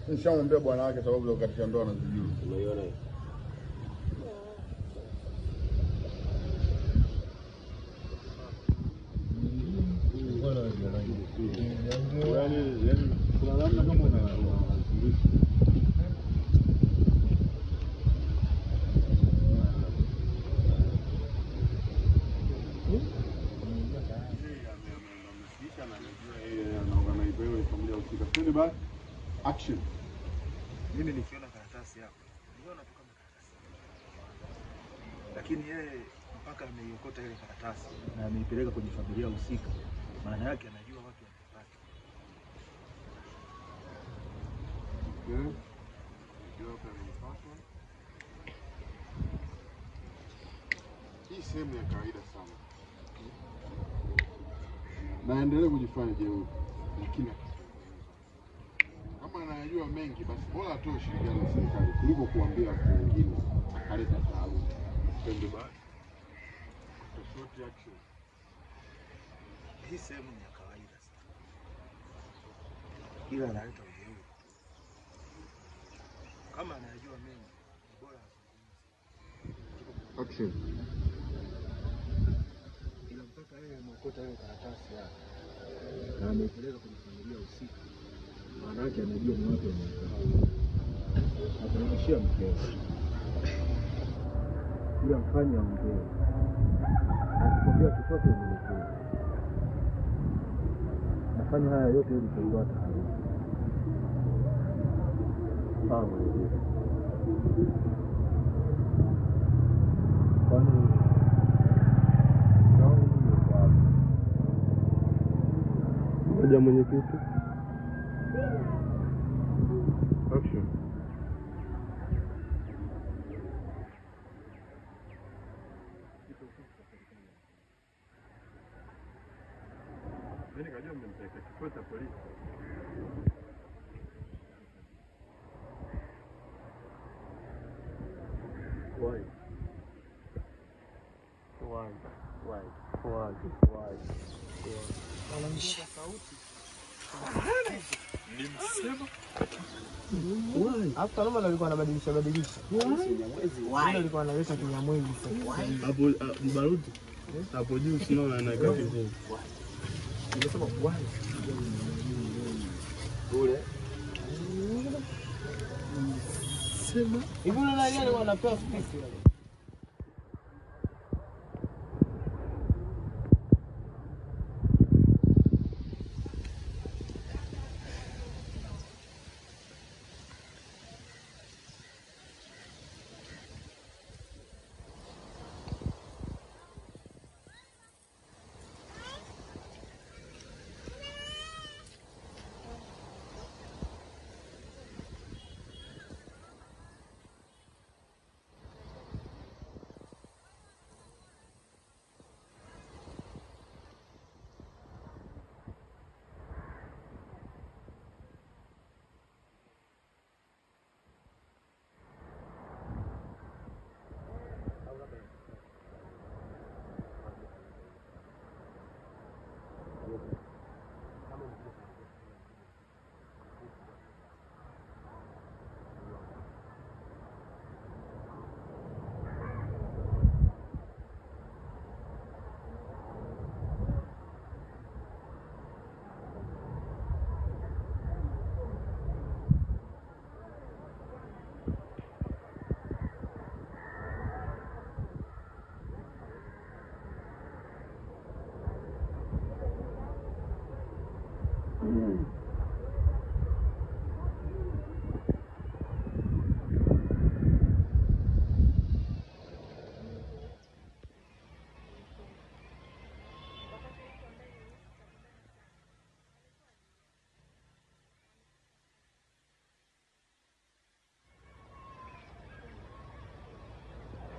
nishamwambia bwana wake sababu za kukatisha ndoa anazijua. Umeiona hiyo? Yani kuna namna kama unafundisha. Stand by. Action. Mimi nikiona karatasi hapo, niona tu kama karatasi. Lakini yeye mpaka ameiokota ile karatasi na ameipeleka kwenye familia husika. Maana yake anajua watu wanataka. Hii sehemu ya kawaida sana. Naendelee kujifanya jeuri, lakini kama anayajua mengi basi bora atoe ushirikiano na serikali kuliko kuambia watu wengine akaleta taarufu. Twende basi. Tofauti action. Hii sehemu ni ya kawaida sana. Ila analeta ujeuri. Kama anayajua mengi, bora action. Ila mpaka yeye amekota ile karatasi yake. Na amepeleka kwenye familia husika. Maana yake anajua ni wapi amekaa. Atamshia mkeo. Ila mfanye aongee. Akikwambia chochote mwelekee. Nafanya haya yote ili kuondoa taharuki. Sawa. Kwani moja mwenyekiti. Action. Mimi kajua mmempeleka kituo cha polisi. Why? Wananisha sauti. Nilimsema. Hapo kama alikuwa anabadilisha. Why? Alikuwa analeta kinyamwezi sasa. Hapo mbaruti. Hapo juu sinaona anaweka kizee. Nimesema why? Ule. Sema. Hivi unaona nani wanapewa space?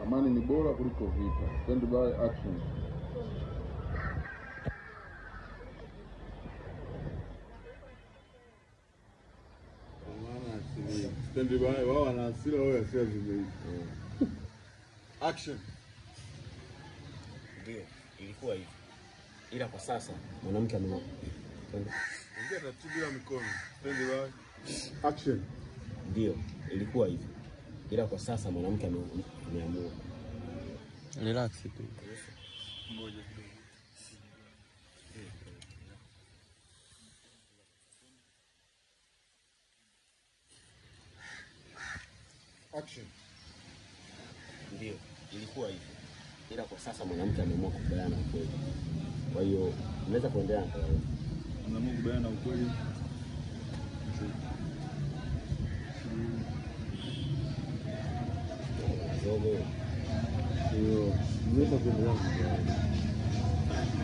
Amani ni bora kuliko vita. Stand by action. Stand by, wao wana hasira, wao hasira zimeisha. Action. Ndio, ilikuwa hivi. Ila kwa sasa mwanamke ameoa. Ongea taratibu ya mikono. Stand by. Action. Ndio, ilikuwa hivi. Ila kwa sasa mwanamke ameamua. Relax tu. Ngoja kidogo. Action. Ndio, ilikuwa hivi. Ila kwa sasa mwanamke ameamua kukubaliana na ukweli. Kwa hiyo, unaweza kuendelea na kazi. Ameamua kukubaliana na ukweli. Ndio, unaweza kuendelea na kazi.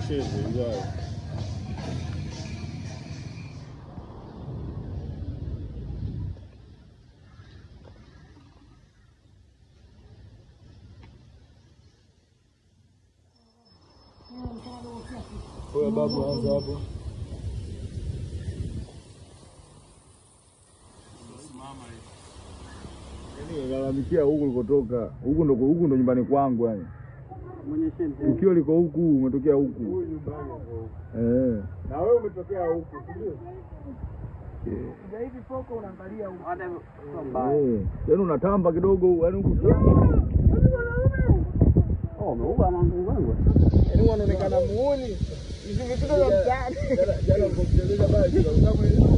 Cheze wao. Kwa babu anza hapo. Yaani lalamikia huku ulikotoka. Huku ndo nyumbani kwangu yani. Tukio liko huku, umetokea huku. Huyu nyumbani huko. Na wewe umetokea huku, ndio? Sasa hivi poko unaangalia huko. Yaani unatamba kidogo, yaani huku. Umeua mangu wangu. Yaani wanaonekana muone. Hizi vitu vya mtaani. Jana ukokeleza basi, kama hiyo.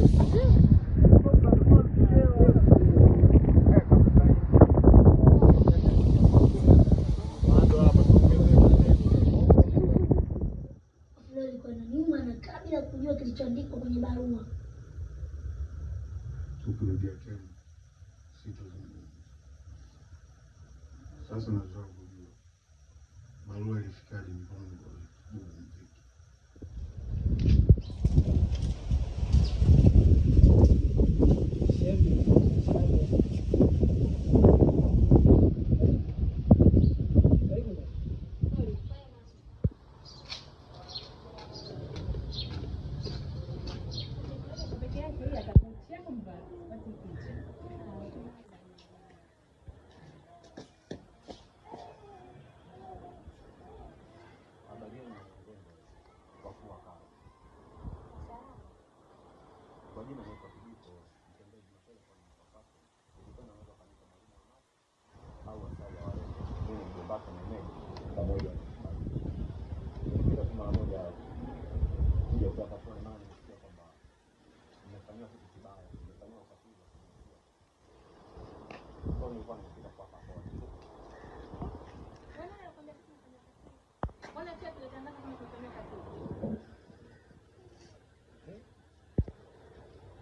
Kabla kujua kilichoandikwa kwenye barua. Tukirudia tena sitazungumza. Sasa nataka kujua barua ilifikaje mikononi kwa Bubu Mziki?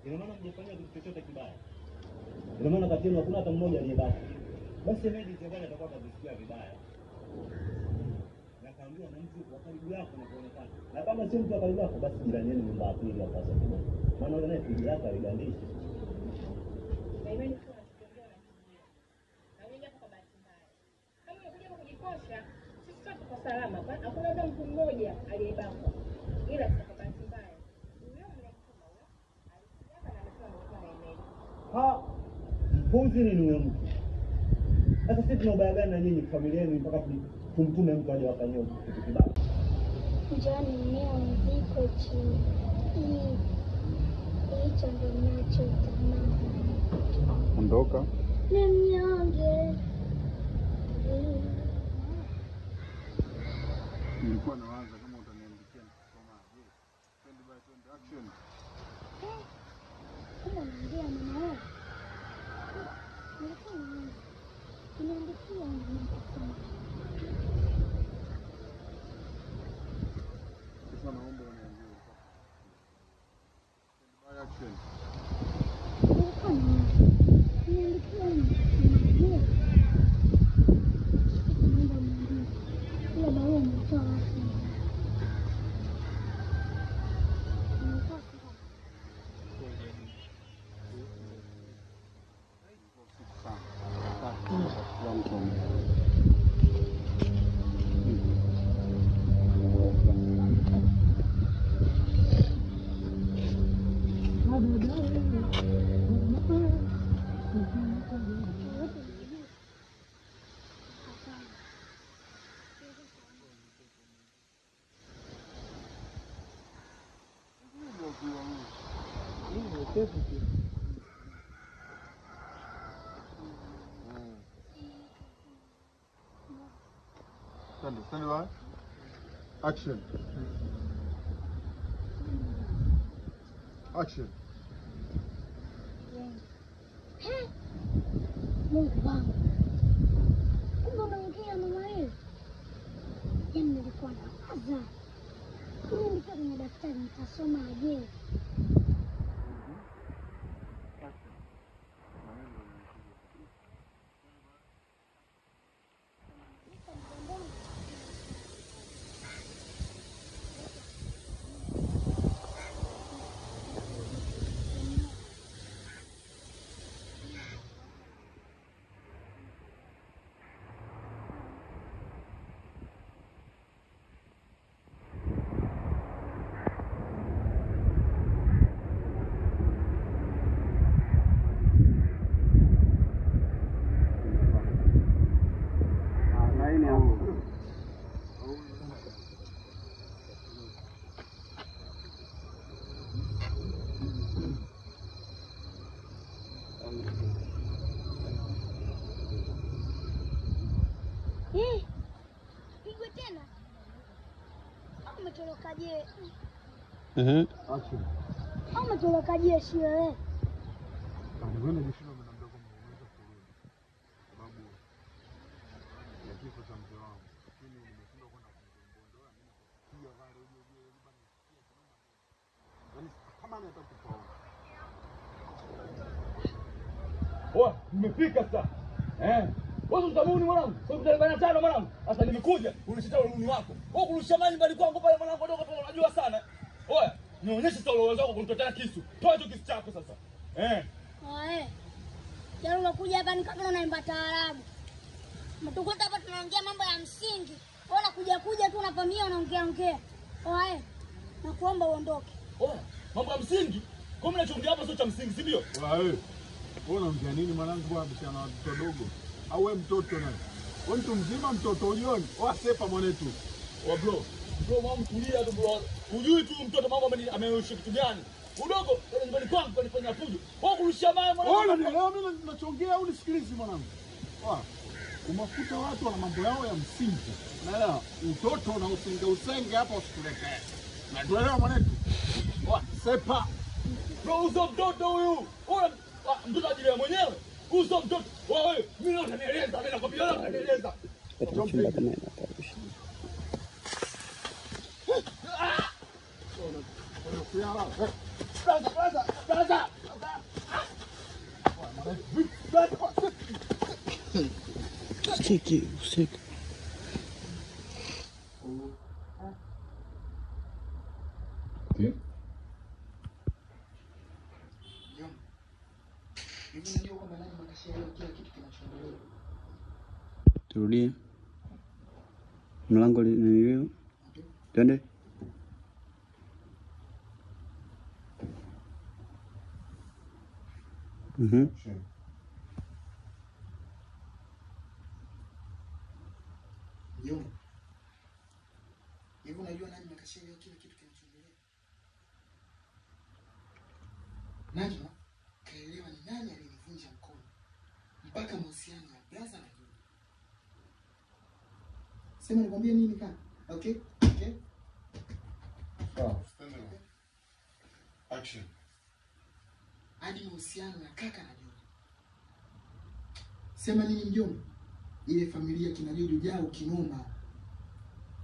Ina maana mjifanyia kitu chochote kibaya. Ina maana kati yenu hakuna hata mmoja aliyebaki. Basi shemeji Jangani atakuwa atasikia vibaya. Na kaambiwa na mtu wa karibu yako na kuonekana. Na kama si mtu wa karibu yako basi jirani yenu nyumba ya pili hapa sasa. Maana yule naye pili yake aligandishi. Na imani kwa tukiongea na kijiji. Na mimi hapo kwa bahati mbaya. Kama unakuja kwa kujikosha, sisi sote tuko salama. Hakuna hata mtu mmoja aliyebakwa. Ila kwa bahati mbaya. Mpunzi ni huyo mtu. Sasa sisi tuna ubaya gani na nyinyi familia yenu mpaka tumtume mtu aje wafanyie kitu kibaya? Njani mmea mziko chini. Hicho ndio ninachotamani. Ondoka. Ni mnyonge. Nilikuwa nawaza kama utaniandikia kusoma. Twende by twende action. Kama naongea mama wewe. Nilikuwa nawaza. Niandikia nikasema. Sasa naomba uniambie. Twende by action. Nilikuwa nawaza. Niandikia nikasema. Naomba uniambie. Ile barua umetoa wapi? Stand by. Action. Action. Mungu wangu. Kumbe unaongea mama wewe. Yaani nilikuwa nawaza. Nilikuwa kwenye daftari nitasoma aje. umetorokaje? Action. Au umetorokaje wewe? Wewe unajishindwa na mdogo mmoja kurudi. Sababu ya kifo cha mzee wangu. Lakini nimeshindwa kwenda kumgondoa mimi. Pia wale uje bana. Yaani kama anataka kufaulu. Oa, nimefika sasa. Wewe utamuni mwanangu. Sasa utalibana tano mwanangu. Sasa nimekuja, unishita uluni wako. Wewe kurusha maji mbali kwangu pale mwanangu ndogo tu unajua sana. Oa, nionyeshe solo zako kunitotea kisu. Toa hicho kisu chako sasa. Jana unakuja hapa ni kama unaimba taarabu. Mtukuta hapa tunaongea mambo ya msingi. Wewe unakuja tu unapamia unaongea. Nakuomba uondoke. Mambo ya msingi? Kwa mimi nachongea hapa sio cha msingi, si ndio? Wewe unaongea nini mwanangu kwa msichana watoto dogo? Au wewe mtoto naye? Wewe mtu mzima mtoto ujioni? Sepa mwanetu. Bro, mama kulia tu bro. Hujui tu mtoto mama ameoshi kitu gani? Udogo nyumbani kwangu kanifanya fujo. Wewe kurusha mawe mwanangu. Leo mimi ninachongea au nisikilize mwanangu? Umakuta watu wana mambo yao ya msingi. Naelewa mtoto na usenge hapa usikuletee. Naelewa mwanetu. Sepa. Bro, uso mtoto huyu. Mtoto ajili mwenyewe. Uso mtoto. Wewe, mimi leo nanieleza, mimi nakwambia leo nanieleza. Chumba kama inatosha. Usiki. Turudie. Mlango ni hiyo. Twende. Hivi unajua nani makashia kile kitu kinachoendelea? Najma kaelewa ni nani alinivunja mkono mpaka mahusiano ya Blaza na Juma. Sema nikwambie nini kaka? Okay? Action. Hadi mahusiano ya kaka na Juma. Sema nini mjomba? Ile familia kina Jojo jao kinoma.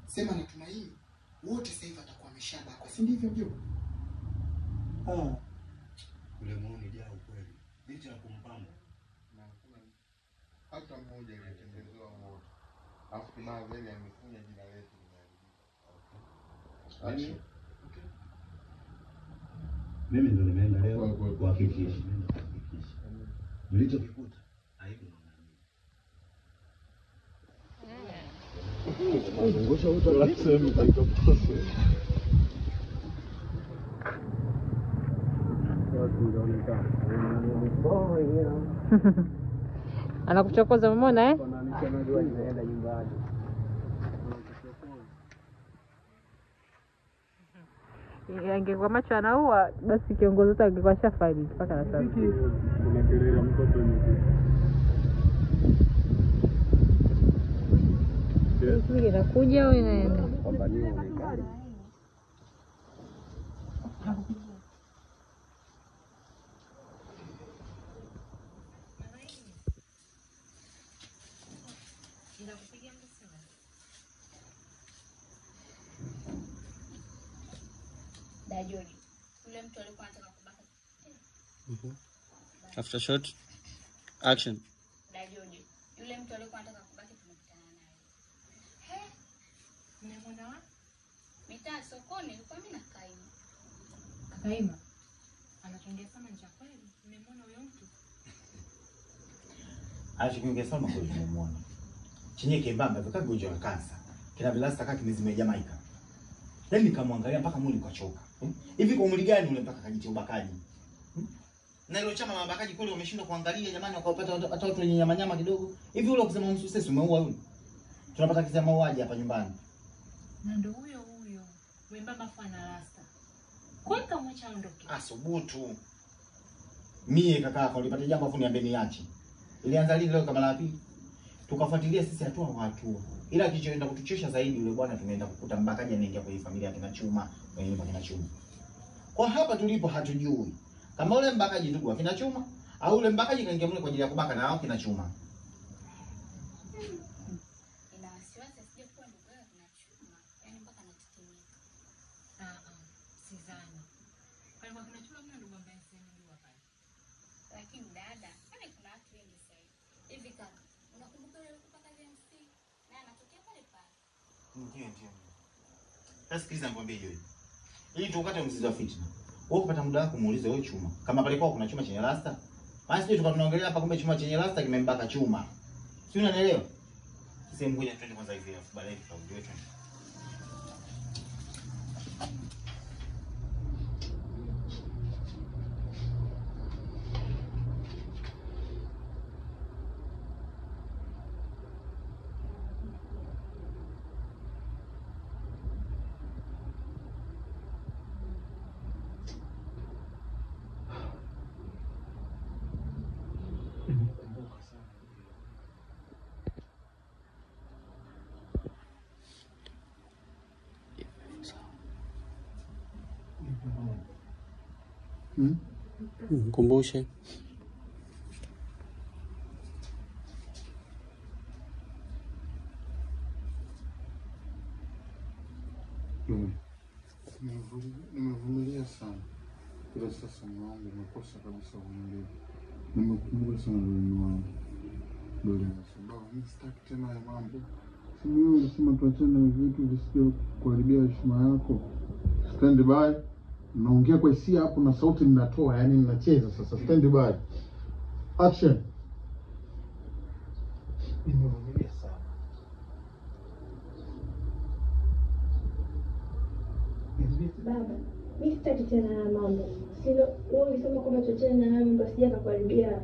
Sema natumaini wote sasa hivi atakuwa ameshabakwa, si ndivyo mjomba? Ule muone jao kweli. Licha ya kumpamba. Na hakuna hata mmoja aliyetengenezewa wote. Alafu kuna vile amefunya jina letu limeharibika. Action. Mimi ndo nimeenda leo kuhakikisha. Nilichokikuta aibu na Ngosha uta sehemu itaitopasa. Anakuchokoza umeona Angekuwa macho anaua basi kiongozi wetu angekuwa shafaidi mpaka na sasa. Kuna kelele mtoto ni. Hii inakuja au inaenda? Kwamba ni uonekane. Dajoji. Yule mtu alikuwa anataka kubaka. After shot. Action. Dajoji. Yule mtu alikuwa anataka kubaki tumekutana naye. Mnamwona wapi? Mitaa sokoni, ilikuwa mimi na Kaima. Kaima. Anatongea sana nje kweli. Mmemwona huyo mtu? Achikinge sana kwa kumwona. Chenye kembamba vikaga ugonjwa wa kansa. Kina bilasta kaki mizimu ya Jamaica. Yaani nikamwangalia mpaka mwili ukachoka. Hivi kwa umri gani ule mpaka kajitia ubakaji? Na ile chama mabakaji kule wameshindwa kuangalia jamani wakapata hata watu wenye nyama kidogo. Hivi ule kusema msusesi umeua yule. Tunapata kisa mauaji hapa nyumbani. Na ndio huyo wembamba fana rasta. Kwa nini kamwacha aondoke? Asubutu. Mie kaka nilipata jambo afu niambie niache. Ilianza lini leo kama la pili? tukafuatilia sisi hatua kwa hatua. Ila kilichoenda kutuchosha zaidi, yule bwana tumeenda kukuta mbakaji anaingia kwenye familia ya kina Chuma, kwenye nyumba kina Chuma. Kwa hapa tulipo hatujui kama ule mbakaji ndugu wa kina Chuma au ule mbakaji kaingia mle kwa ajili ya kubaka na hao kina Chuma. Ina wasiwasi asije kuwa ndugu yake kina Chuma, yaani mpaka anatetemeka. Sidhani. Kwa hivyo kina Chuma mna ndugu ambaye simjua pale. Lakini dada, kwani kuna watu wengi sasa hivi kaka. Unakumbuka yule kupaka JMC? Na anatokea pale pale. Ndio. Sasa sikiliza nikwambie hiyo. Ili tukate mzizi wa fitna. Wewe kupata muda wako muulize wewe Chuma. Kama pale kwako kuna chuma chenye rasta? Basi sisi tunaongelea hapa kumbe chuma chenye rasta kimembaka Chuma. Si unanielewa? Sisi ngoja twende kwanza hivi afu baadaye tutajua tu. Kumbushe. Nimevumilia sana. Ila sasa moyo wangu umekosa kabisa uvumilivu. Nimekumbuka sana wenu wangu. Ndio sababu mimi sitaki tena ya mambo. Si wewe unasema tuachane na vitu visivyo kuharibia heshima yako. Stand by. Naongea kwa hisia hapo na sauti ninatoa, yani ninacheza sasa. Stand by. Action. Nimevumilia sana. Baba, mimi sitaki tena haya mambo. Sio wewe ulisema kwamba tuachane na haya mambo asije akakuharibia.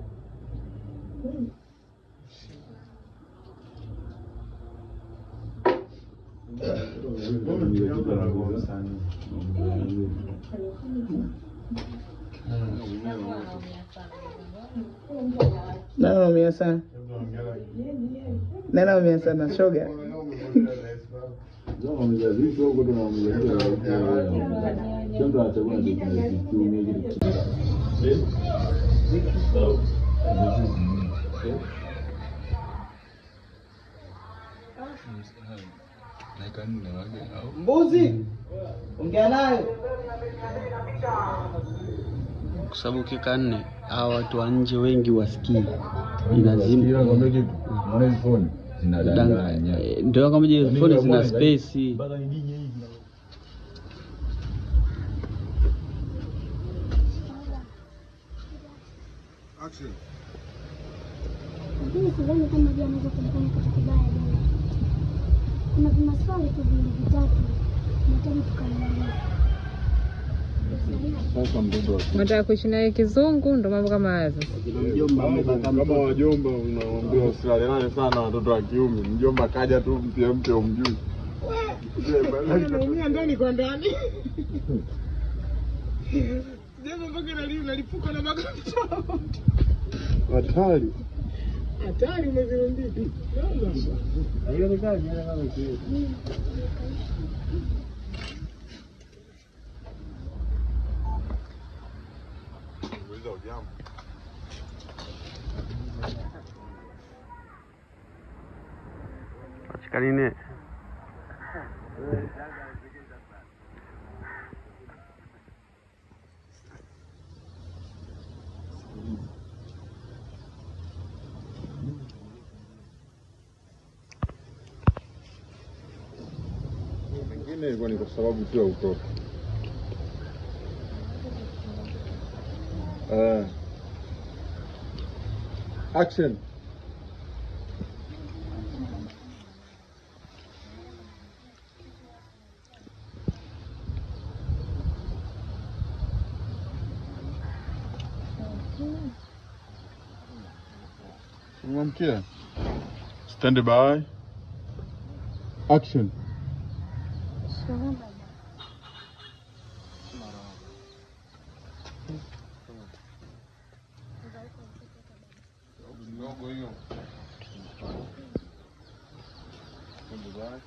Nana umia sana. Nana umia sana shoga. Mbuzi. Ongea nayo. Kwa sababu ukikaa nne hawa watu wa nje wengi wasikii. Inazima ndio kama je phone zina space. Action. Lakini sidhani kama je anaweza kumfanya kitu kibaya jana. Kuna vimaswali tu vingi vitatu. Nataka tukaangalie. Sasa mdogo. Unataka kuishi naye kizungu ndo mambo kama haya sasa. Kama wajomba unawaambia usilalane sana watoto wa kiume. Mjomba kaja tu mpe umjui. Unaumia ndani kwa ndani. Jambo mpaka nalipuka na magonjwa. Hatari. Hatari umezirundiki. Hiyo ni kazi yana kama hiyo. Shikanine. Mengine ilikuwa ni kwa sababu tu ya utoto. Action. Unamkia? Stand by. Action. Ndogo hiyo. Goodbye.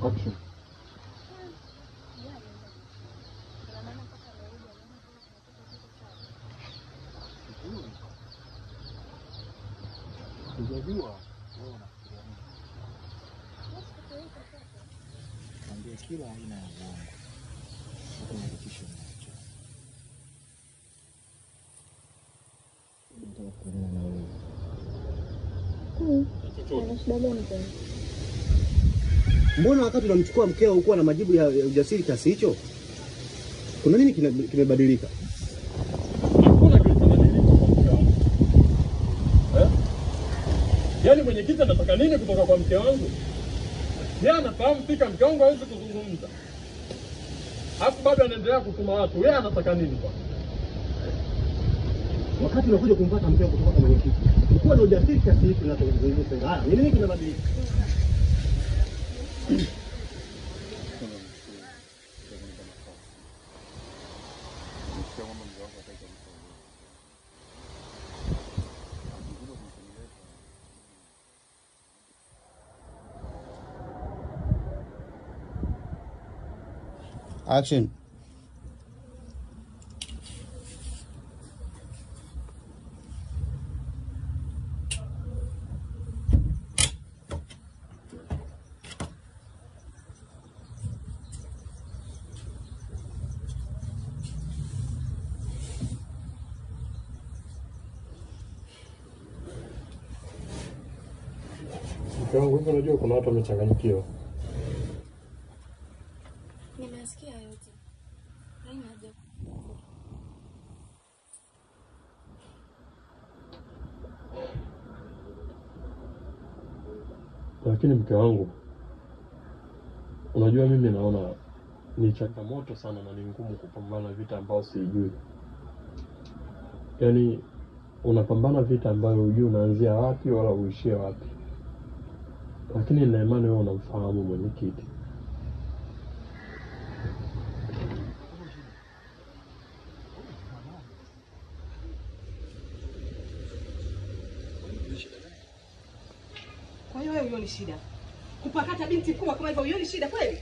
Action. Sijajua wewe unafikiria nini? Naambia kila aina ya uongo. Hakikisha unacho. Nataka kuelewa na wewe. Ana shida gani tena? Mbona wakati unamchukua mkeo hukuwa na majibu ya ujasiri kiasi hicho? Kuna nini kimebadilika? Hakuna kilichobadilika kwa mke wangu. Yaani mwenyekiti anataka nini kutoka kwa mke wangu? Yeye anafahamu fika mke wangu hawezi kuzungumza. Alafu bado anaendelea kutuma watu. Yeye anataka nini kwa? Wakati unakuja kumpata mkeo kutoka kwa mwenyekiti, ulikuwa na ujasiri kiasi hicho na kuzungumza. Haya, nini kimebadilika? Action. Mke wangu, hivyo unajua kuna watu wamechanganyikiwa. Nimesikia yote. Haina haja. Lakini mke wangu, unajua mimi naona ni changamoto sana na ni ngumu kupambana vita ambao sijui. Yaani unapambana vita ambayo hujui unaanzia wapi wala uishie wapi. Lakini nina imani wewe unamfahamu mwenyekiti. Kwa hiyo wewe huoni shida kupakata binti kubwa kama hivyo, huoni shida kweli?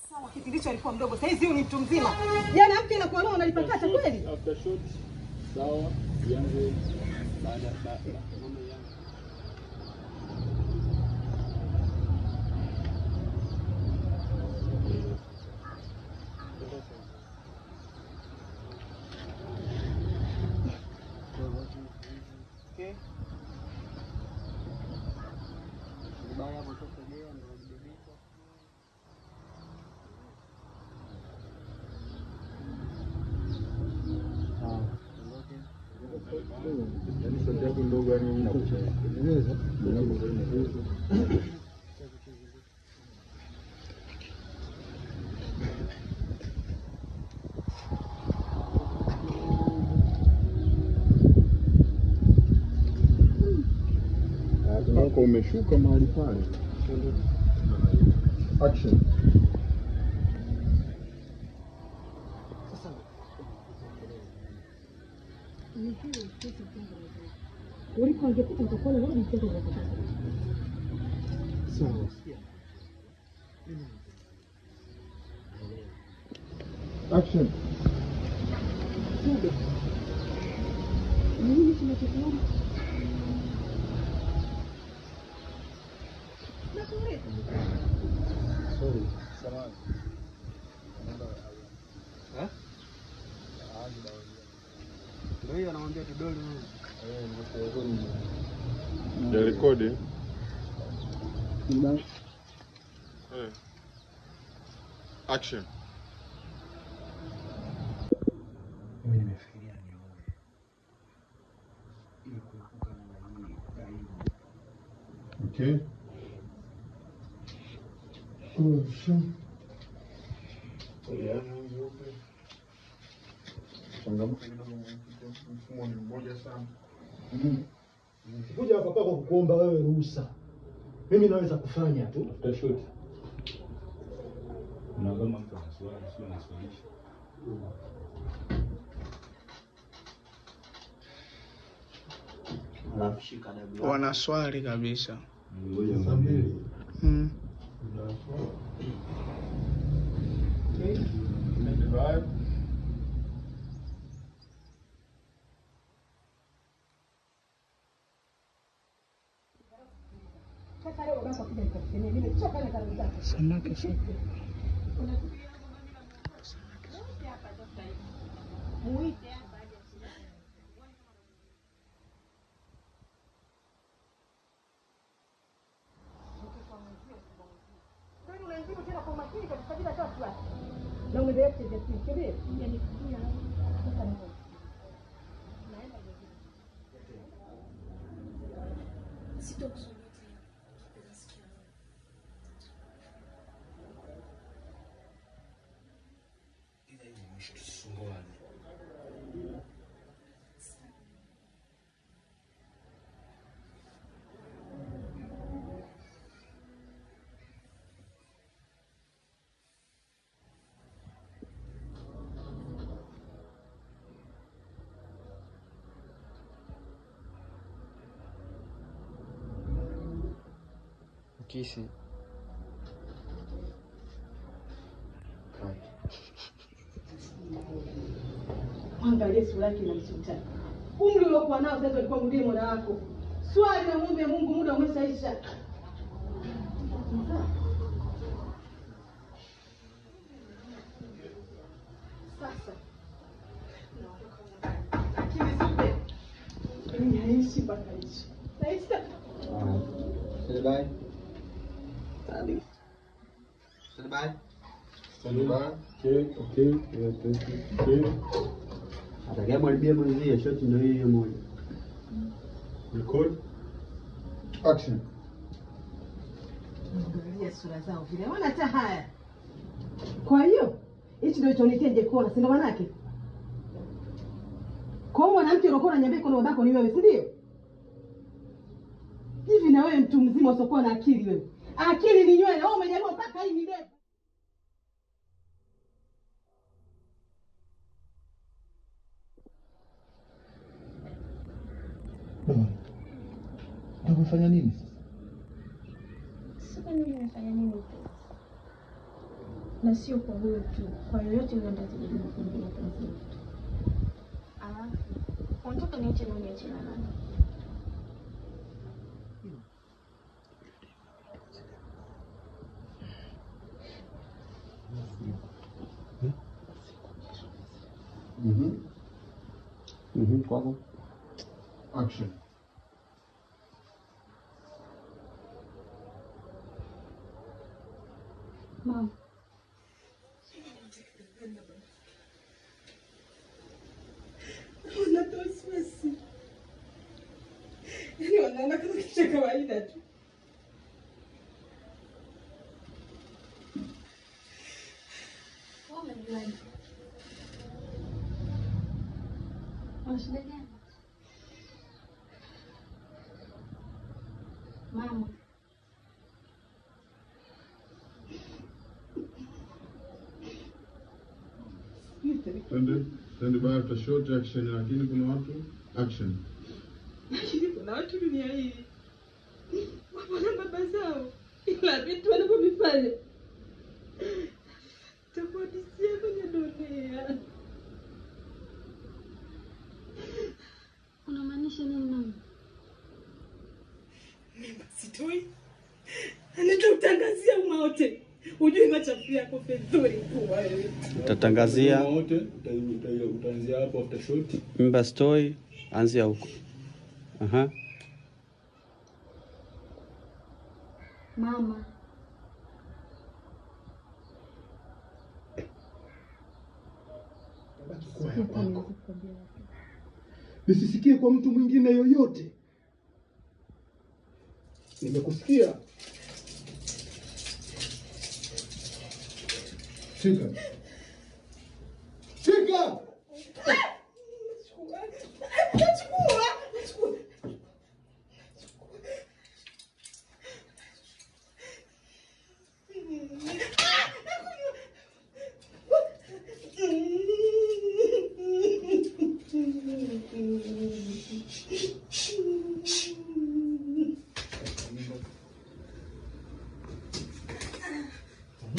Sawa, kipindi hicho alikuwa mdogo, sasa hizi ni mtu mzima. Jana mke na kuolewa unalipakata kweli? After shot, sawa, yangu baada Yaani sauti yako ndogo yani mimi nakucheza. Unaweza? Wako umeshuka mahali pale. Action. Uliko angekuta mtakoni wewe mtoto wako. Sawa. Action. Nini kinachokuona? Sorry. Samahani. Ndio hiyo anamwambia kidole huyo. Ya rekodi. Action. Mimi nimefikiria nioe ili kuepuka na hii aibu. Okay. Changamoto kidogo mfumo ni mmoja sana. Kuja hapa kwa kukuomba wewe ruhusa. Mimi naweza kufanya tu. Tutashoot. Unaomba mtu swali sio naswalisha. Alafu shika dabu. Wana swali kabisa. Ngoja mbili. Sasa leo baba kuja nikakusemea mimi nimechoka na karibu zako. Samaki sasa. Muite hapa aje. Ndio unaingia tena kwa makini kabisa bila tatu hapa. Na umeendelea kucheza kidogo. Yaani kuja sasa ndio. Naenda hivi. Sitokusumbua. Kisi. Angalia sura yake na msutani. Umri uliokuwa nao sasa ulikuwa mrudie Mola wako. Swali na muombe Mungu, muda umeshaisha. Sasa. Kimesipe. Mimi haishi mpaka ishi. Saisa. Stand by. Tadi. Stand by. Stand by. Okay. Yeah, thank you. Okay. Atakia mwalibia mwenzie shot ndio hiyo moja. Record. Action. Angalia sura zao vile. Wana hata haya. Kwa hiyo, hichi ndio choniteje kuona, si ndio manake? Kwa mwanamke unakuwa unaniambia kuna babako ni wewe, si ndio? Hivi na wewe mtu mzima usiokuwa na akili wewe. Akili ni nywele, wewe umejaliwa mpaka hii ni ndefu. Ndio umefanya nini sasa? Sasa mimi nimefanya nini tu? Na sio kwa huyo tu, kwa yoyote yule ndazidi kumfungia penzi letu. Alafu, unataka niache na uniache na nani? Kwako. Action. Mama. Wanatoa wasiwasi. Yaani wanaona kama kitu cha kawaida tu. Umejuaje? Una shida gani? Mama. Stand by after short action, lakini kuna watu action. Lakini kuna watu dunia hii wana baba zao, ila vitu wanavyovifanya takuadisia kwenye dunia. Unamaanisha nini mama? Mimba sitoi, anatutangazia umma wote ujue machafu yako vizuri kuwa wewe. Utatangazia wote, utaanzia hapo after short. mimba story, anzia huko. Aha. Mama. Nisisikie kwa mtu mwingine yoyote. Nimekusikia. Shika. Shika.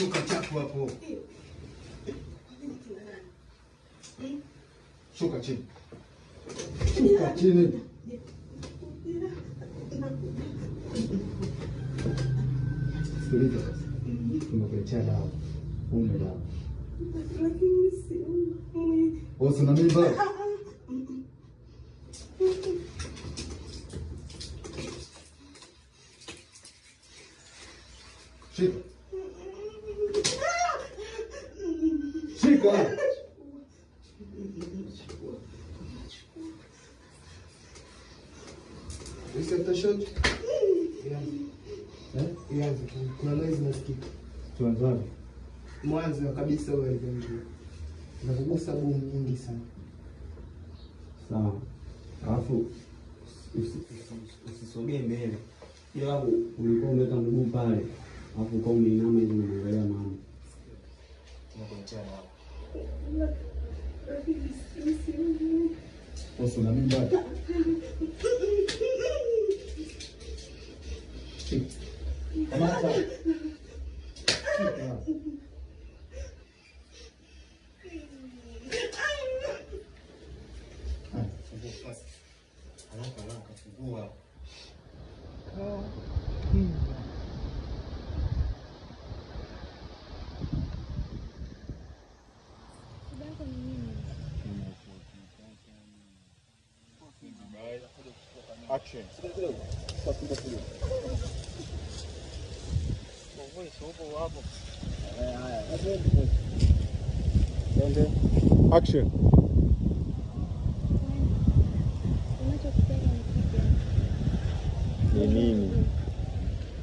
Inuka chapu hapo. Shuka chini. Shuka chini. Sikiliza sasa. Tumekuletea dawa. Unywe dawa. Lakini si Wewe una mimba? Shika. Shika. Reset shot. Ianze. Kuna noise nasikika. Tuanze wapi? Mwanzo kabisa wewe alivyoingia. Nakugusa bomu nyingi sana. Sawa. Alafu usisogee mbele. Ile hapo ulikuwa umeweka mguu pale. Alafu uko umeinama hivi unaangalia mama. Tunakuletea dawa. Bosi una mimba? Kamata. Haraka fungua. Action. Action. Ni nini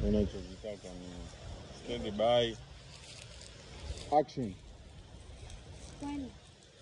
unachokitaka? Stand by. Action. Kwani